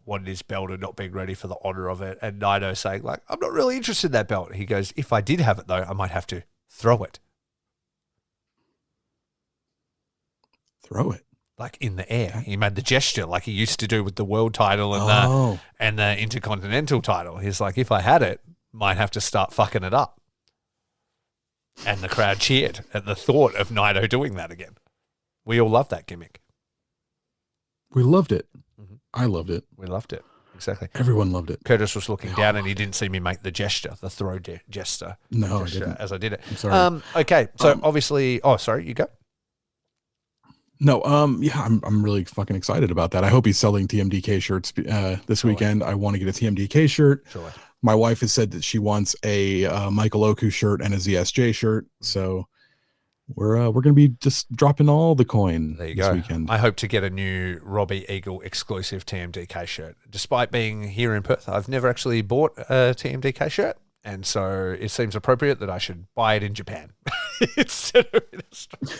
wanted his belt and not being ready for the honor of it, and Naito saying like, I'm not really interested in that belt. He goes, if I did have it though, I might have to throw it. Throw it? Like in the air. He made the gesture like he used to do with the world title and the Intercontinental title. He's like, if I had it, might have to start fucking it up. And the crowd cheered at the thought of Naito doing that again. We all loved that gimmick. We loved it. I loved it. We loved it. Exactly. Everyone loved it. Curtis was looking down and he didn't see me make the gesture, the throw gesture. No, I didn't. As I did it. I'm sorry. Okay, so obviously... Oh, sorry, you go. No, I'm really fucking excited about that. I hope he's selling TMDK shirts this weekend. I want to get a TMDK shirt. Sure. My wife has said that she wants a Michael Oku shirt and a ZSJ shirt. So we're gonna be just dropping all the coin There you this go. weekend. I hope to get a new Robbie Eagle exclusive TMDK shirt. Despite being here in Perth, I've never actually bought a TMDK shirt, and so it seems appropriate that I should buy it in Japan instead of in Australia.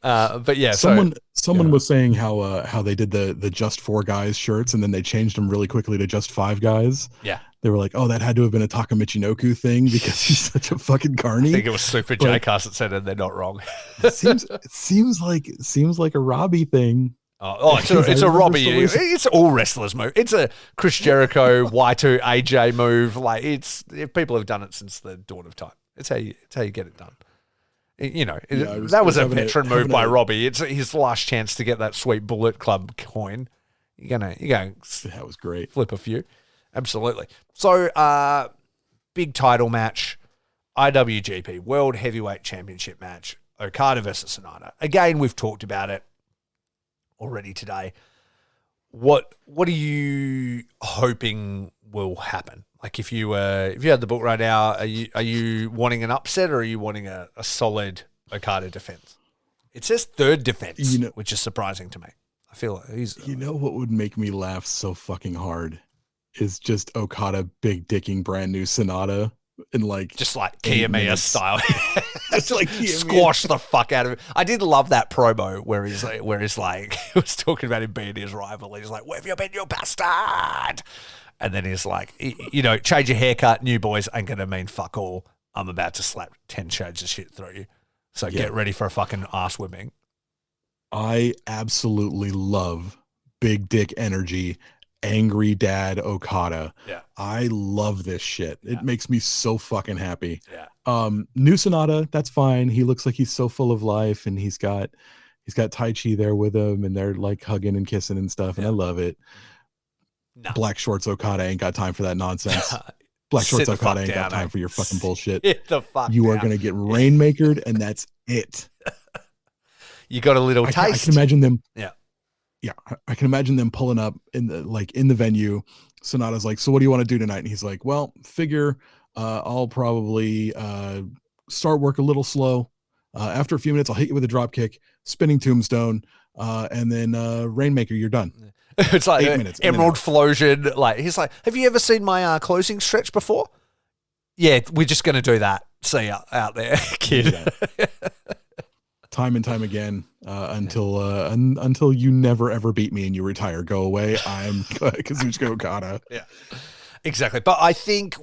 But yeah, Someone was saying how they did the just four guys shirts and then they changed them really quickly to just five guys. Yeah. They were like, oh, that had to have been a Taka Michinoku thing because he's such a fucking carny. I think it was Super J-Cast that said it, and they're not wrong. it seems like a Robbie thing. It's a Robbie. It's all wrestlers move. It's a Chris Jericho, Y2, AJ move. Like people have done it since the dawn of time. It's how you get it done. You know, that was a veteran move by Robbie. It's his last chance to get that sweet Bullet Club coin. You're gonna that was great. Flip a few. Absolutely. So, big title match, IWGP World Heavyweight Championship match, Okada versus Sonata. Again, we've talked about it already today. What are you hoping will happen? Like if you had the book right now, are you wanting an upset or are you wanting a solid Okada defense? It says third defense, which is surprising to me. I feel like he's. You know what would make me laugh so fucking hard is just Okada big dicking brand new Sonata in like just like Kiyomiya style. Just like squash the fuck out of it. I did love that promo where he's like he was talking about him being his rival. He's like, "Where have you been, you bastard?" And then he's like, change your haircut, new boys ain't gonna mean fuck all. I'm about to slap 10 shades of shit through you. So get ready for a fucking ass whipping. I absolutely love big dick energy. Angry dad Okada. Yeah. I love this shit. It makes me so fucking happy. Yeah. New Sonata, that's fine. He looks like he's so full of life and he's got Tai Chi there with him and they're like hugging and kissing and stuff. And I love it. No. Black Shorts Okada ain't got time for that nonsense. Black Shorts Okada ain't got time for your fucking bullshit. You are going to get rainmakered and that's it. You got a little taste. I can imagine them. Yeah. Yeah, I can imagine them pulling up in the venue. Sonata's like, so what do you want to do tonight? And he's like, well, figure I'll probably start work a little slow. After a few minutes, I'll hit you with a drop kick, spinning tombstone, and then Rainmaker, you're done. It's like 8 minutes, Emerald Flosion. Like he's like, have you ever seen my closing stretch before? Yeah, we're just going to do that. See ya out there, kid. Time and time again until you never ever beat me and you retire. Go away. I'm Kazuchika Okada. Yeah, exactly. But I think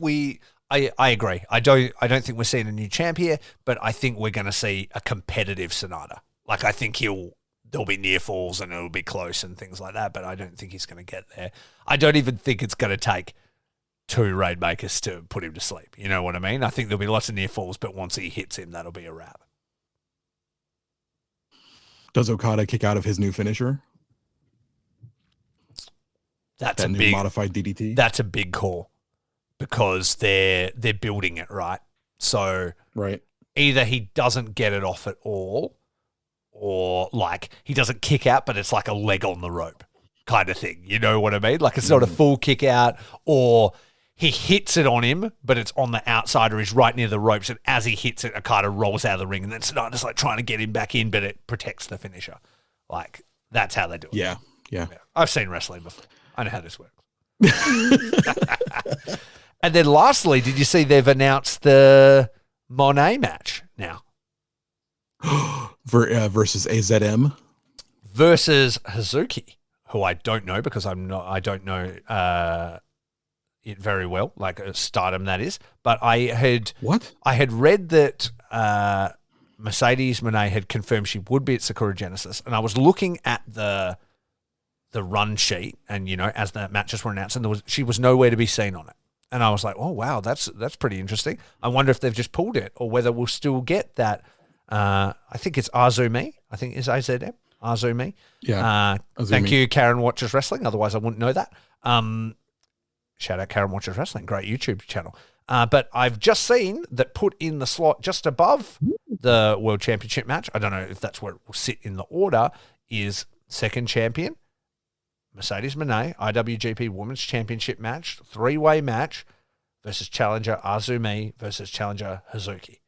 I agree. I don't think we're seeing a new champ here, but I think we're going to see a competitive Sonata. Like I think there'll be near falls and it'll be close and things like that. But I don't think he's going to get there. I don't even think it's going to take 2 Rainmakers to put him to sleep. You know what I mean? I think there'll be lots of near falls, but once he hits him, that'll be a wrap. Does Okada kick out of his new finisher? That's that new modified DDT. That's a big call because they're building it, right. So either he doesn't get it off at all, or like he doesn't kick out, but it's like a leg on the rope kind of thing. You know what I mean? Like it's not a full kick out, or he hits it on him, but it's on the outside or he's right near the ropes. And as he hits it, Okada rolls out of the ring. And then Sonata's like trying to get him back in, but it protects the finisher. Like, that's how they do it. Yeah. I've seen wrestling before. I know how this works. And then lastly, did you see they've announced the Monet match now? Versus AZM? Versus Hazuki, who I don't know because I don't know it very well, like Stardom that is. But I had read that Mercedes Moné had confirmed she would be at Sakura Genesis, and I was looking at the run sheet, and as the matches were announced, and she was nowhere to be seen on it, and I was like, oh wow, that's pretty interesting. I wonder if they've just pulled it, or whether we'll still get that. I think it's Azumi. I think it's AZM. Azumi. Yeah. Thank you, Karen Watches Wrestling. Otherwise, I wouldn't know that. Shout out Karen Watches Wrestling, great YouTube channel. But I've just seen that put in the slot just above the World Championship match. I don't know if that's where it will sit in the order. Is second champion Mercedes Moné, IWGP Women's Championship match, 3-way match versus challenger Azumi versus challenger Hazuki.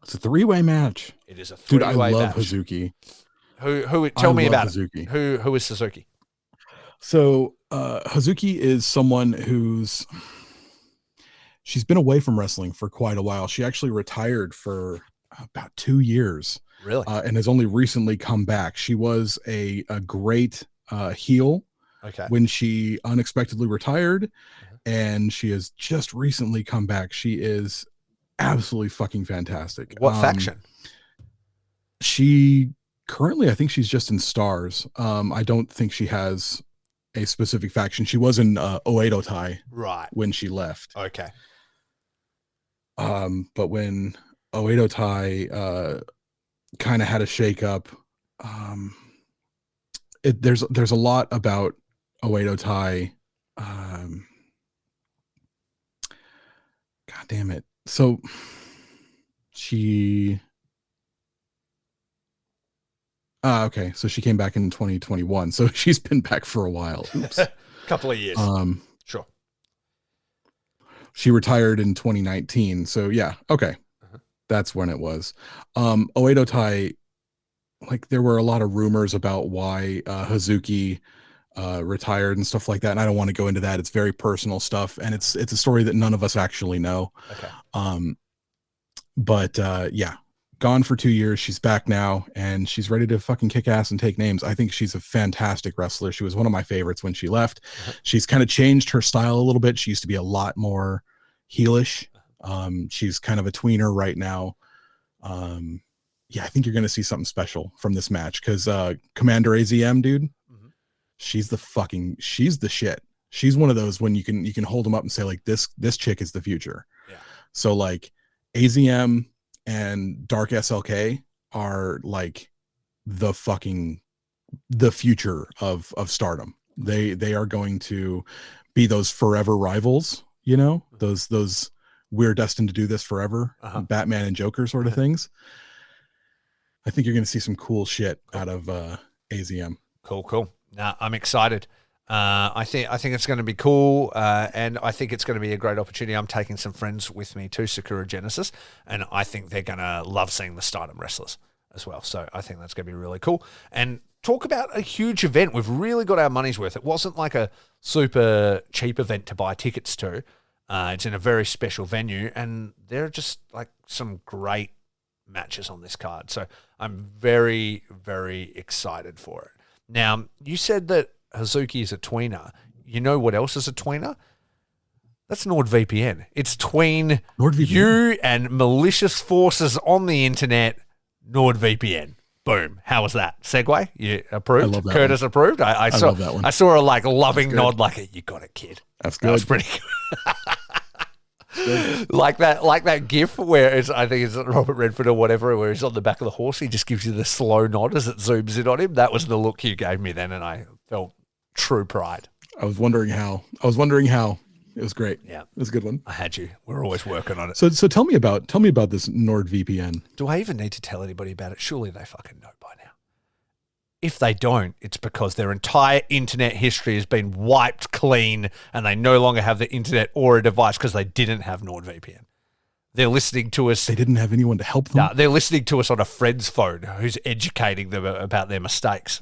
It's a 3-way match. It is a Dude, three-way I love match. Hazuki. Who? Tell me about Hazuki. it. Who is Suzuki? So Hazuki is someone she's been away from wrestling for quite a while. She actually retired for about 2 years. Really? And has only recently come back. She was a great heel when she unexpectedly retired, and she has just recently come back. She is absolutely fucking fantastic. What faction? She currently, I think she's just in Stars. I don't think she has a specific faction. She was in Oedo Tai when she left. Okay. But when Oedo Tai kind of had a shakeup, there's a lot about Oedo Tai. God damn it. So she okay, so she came back in 2021, so she's been back for a while. Oops. Couple of years. Sure. She retired in 2019, so yeah, okay. That's when it was. Oedo Tai, like, there were a lot of rumors about why Hazuki retired and stuff like that, and I don't want to go into that. It's very personal stuff, and it's a story that none of us actually know. But yeah, gone for 2 years. She's back now, and she's ready to fucking kick ass and take names. I think she's a fantastic wrestler. She was one of my favorites when she left. She's kind of changed her style a little bit. She used to be a lot more heelish. She's kind of a tweener right now. Yeah, I think you're going to see something special from this match, because Commander AZM, dude, she's the shit. She's one of those when you can hold them up and say, like, this chick is the future. Yeah. So like AZM and Dark SLK are like the future of Stardom. They are going to be those forever rivals, you know, those we're destined to do this forever, Batman and Joker sort of things. I think you're going to see some cool shit out of AZM. Cool. Nah, I'm excited. I think it's going to be cool, and I think it's going to be a great opportunity. I'm taking some friends with me to Sakura Genesis, and I think they're going to love seeing the Stardom wrestlers as well. So I think that's going to be really cool. And talk about a huge event. We've really got our money's worth. It wasn't like a super cheap event to buy tickets to. It's in a very special venue, and there are just like some great matches on this card. So I'm very, very excited for it. Now, you said that Hazuki is a tweener. You know what else is a tweener? That's NordVPN. It's tween you and malicious forces on the internet, NordVPN. Boom. How was that? Segue? You approved? I love that Curtis one. Approved? I saw, love that one. I saw a like loving nod like, you got it, kid. That's good. That was pretty good. like that gif where I think it's Robert Redford or whatever, where he's on the back of the horse, he just gives you the slow nod as it zooms in on him. That was the look you gave me then, and I felt true pride. I was wondering how. It was great. Yeah, it was a good one. I had you. We're always working on it. So tell me about this NordVPN. Do I even need to tell anybody about it? Surely they fucking know by now. If they don't, it's because their entire internet history has been wiped clean and they no longer have the internet or a device because they didn't have NordVPN. They're listening to us. They didn't have anyone to help them? No, they're listening to us on a friend's phone who's educating them about their mistakes.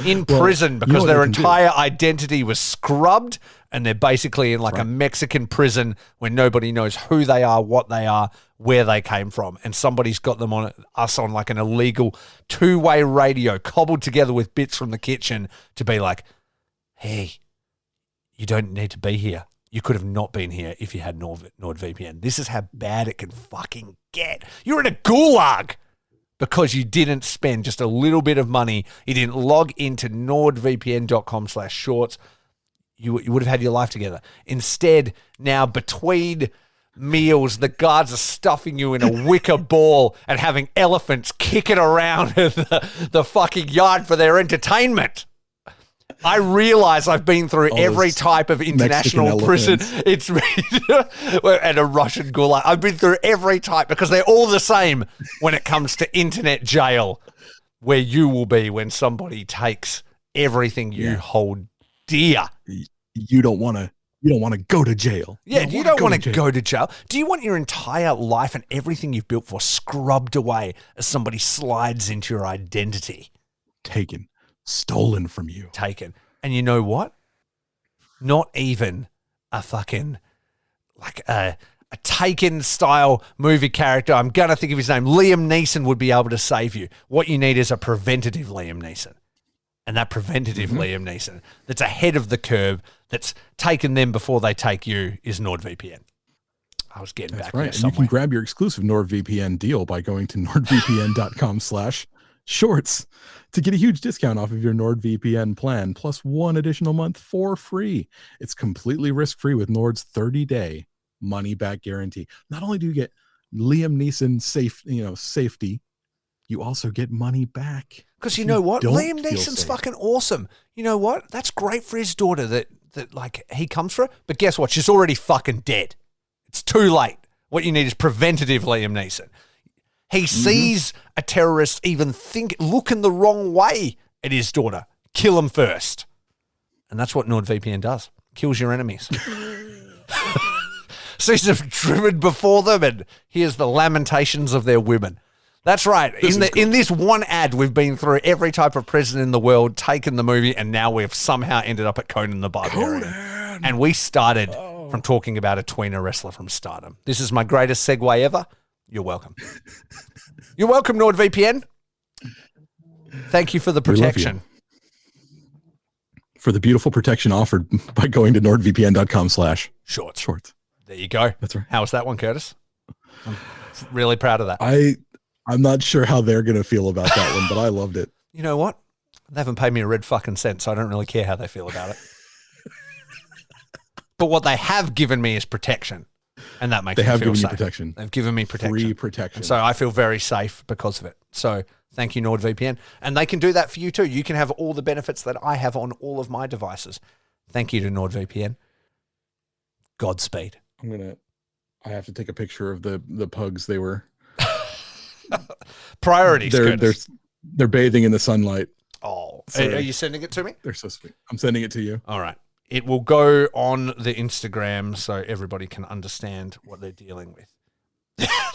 In prison because their entire identity was scrubbed, and they're basically in like a Mexican prison where nobody knows who they are, what they are, where they came from, and somebody's got them on like an illegal two-way radio cobbled together with bits from the kitchen to be like, hey, you don't need to be here. You could have not been here if you had NordVPN. This is how bad it can fucking get. You're in a gulag because you didn't spend just a little bit of money. You didn't log into nordvpn.com/shorts. You would have had your life together. Instead, now between meals, the guards are stuffing you in a wicker ball and having elephants kicking around the fucking yard for their entertainment. I realize I've been through every type of international prison. It's and a Russian gulag. I've been through every type because they're all the same when it comes to internet jail, where you will be when somebody takes everything you hold dear. You don't want You don't want to go to jail. Yeah, you don't want to go to jail. Do you want your entire life and everything you've built for scrubbed away as somebody slides into your identity? Taken. Stolen from you. Taken. And you know what? Not even a fucking, like a Taken style movie character. I'm going to think of his name. Liam Neeson would be able to save you. What you need is a preventative Liam Neeson. And that preventative Liam Neeson that's ahead of the curve, that's taken them before they take you, is NordVPN. I was getting back there and somewhere. you can grab your exclusive NordVPN deal by going to nordvpn.com/shorts to get a huge discount off of your NordVPN plan, plus 1 additional month for free. It's completely risk-free with Nord's 30-day money-back guarantee. Not only do you get Liam Neeson safety, you also get money back. Because you know what? Liam Neeson's fucking awesome. You know what? That's great for his daughter that like he comes for her. But guess what? She's already fucking dead. It's too late. What you need is preventative Liam Neeson. He sees a terrorist even looking the wrong way at his daughter. Kill him first. And that's what NordVPN does. Kills your enemies. Sees them driven before them and hears the lamentations of their women. That's right. In this one ad, we've been through every type of president in the world, taken the movie, and now we've somehow ended up at Conan the Barbarian. And we started from talking about a tweener wrestler from Stardom. This is my greatest segue ever. You're welcome. You're welcome, NordVPN. Thank you for the protection. For the beautiful protection offered by going to nordvpn.com/shorts. There you go. That's right. How was that one, Curtis? I'm really proud of that. I'm not sure how they're going to feel about that one, but I loved it. You know what? They haven't paid me a red fucking cent, so I don't really care how they feel about it. But what they have given me is protection, and that makes me feel safe. They have given you protection. They've given me protection. Free protection. And so I feel very safe because of it. So thank you, NordVPN. And they can do that for you too. You can have all the benefits that I have on all of my devices. Thank you to NordVPN. Godspeed. I have to take a picture of the pugs. They were... Priorities. They're bathing in the sunlight. Oh, are you sending it to me? They're so sweet. I'm sending it to you. All right. It will go on the Instagram so everybody can understand what they're dealing with.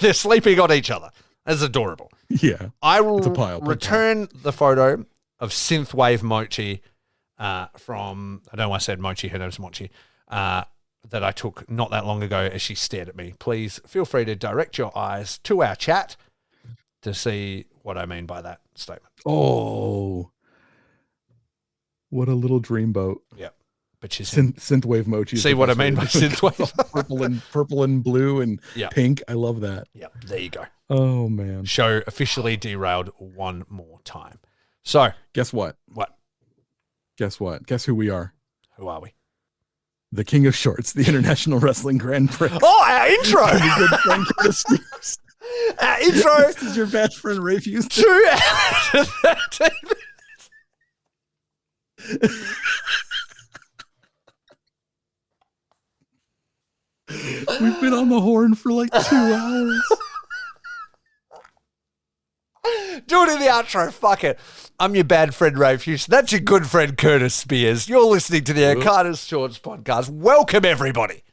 They're sleeping on each other. That's adorable. Yeah. I will return the photo of Synthwave Mochi from, I don't know why I said Mochi, her name's Mochi, that I took not that long ago as she stared at me. Please feel free to direct your eyes to our chat to see what I mean by that statement. Oh, what a little dreamboat. Yep. But she's synthwave Mochi. See what I mean by synthwave? purple and blue and pink. I love that. Yep. There you go. Oh man. Show officially derailed one more time. So guess what? What? Guess what? Guess who we are? Who are we? The King of Shorts, the International Wrestling Grand Prix. Oh, our intro. Good friend Curtis Stevens. Our intro. This is your best friend Rafe Houston. 2 hours and 13 minutes. We've been on the horn for like 2 hours. Do it in the outro. Fuck it. I'm your bad friend, Rafe Houston. That's your good friend, Curtis Spears. You're listening to the Okada Shorts podcast. Welcome, everybody.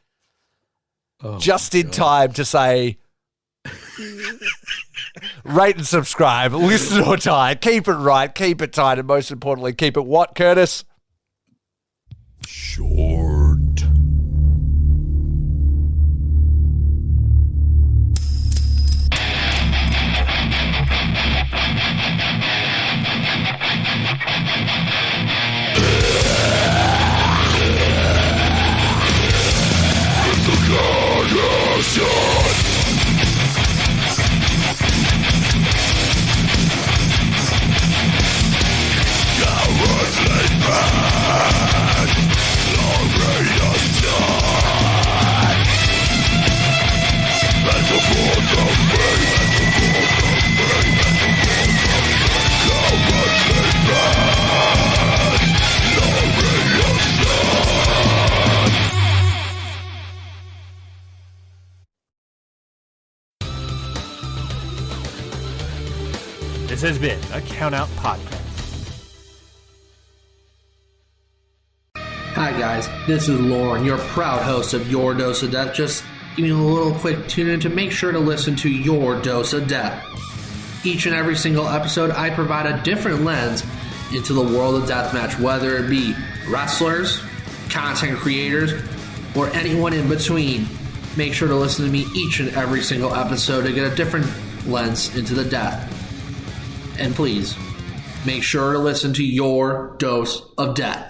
Just in time to say, rate and subscribe, listen or die, keep it right, keep it tight, and most importantly, keep it what, Curtis? Short. This has been a Count Out Podcast. Hi guys, this is Lauren, your proud host of Your Dose of Death. Just giving you a little quick tune-in to make sure to listen to Your Dose of Death. Each and every single episode, I provide a different lens into the world of deathmatch, whether it be wrestlers, content creators, or anyone in between. Make sure to listen to me each and every single episode to get a different lens into the death. And please, make sure to listen to Your Dose of Death.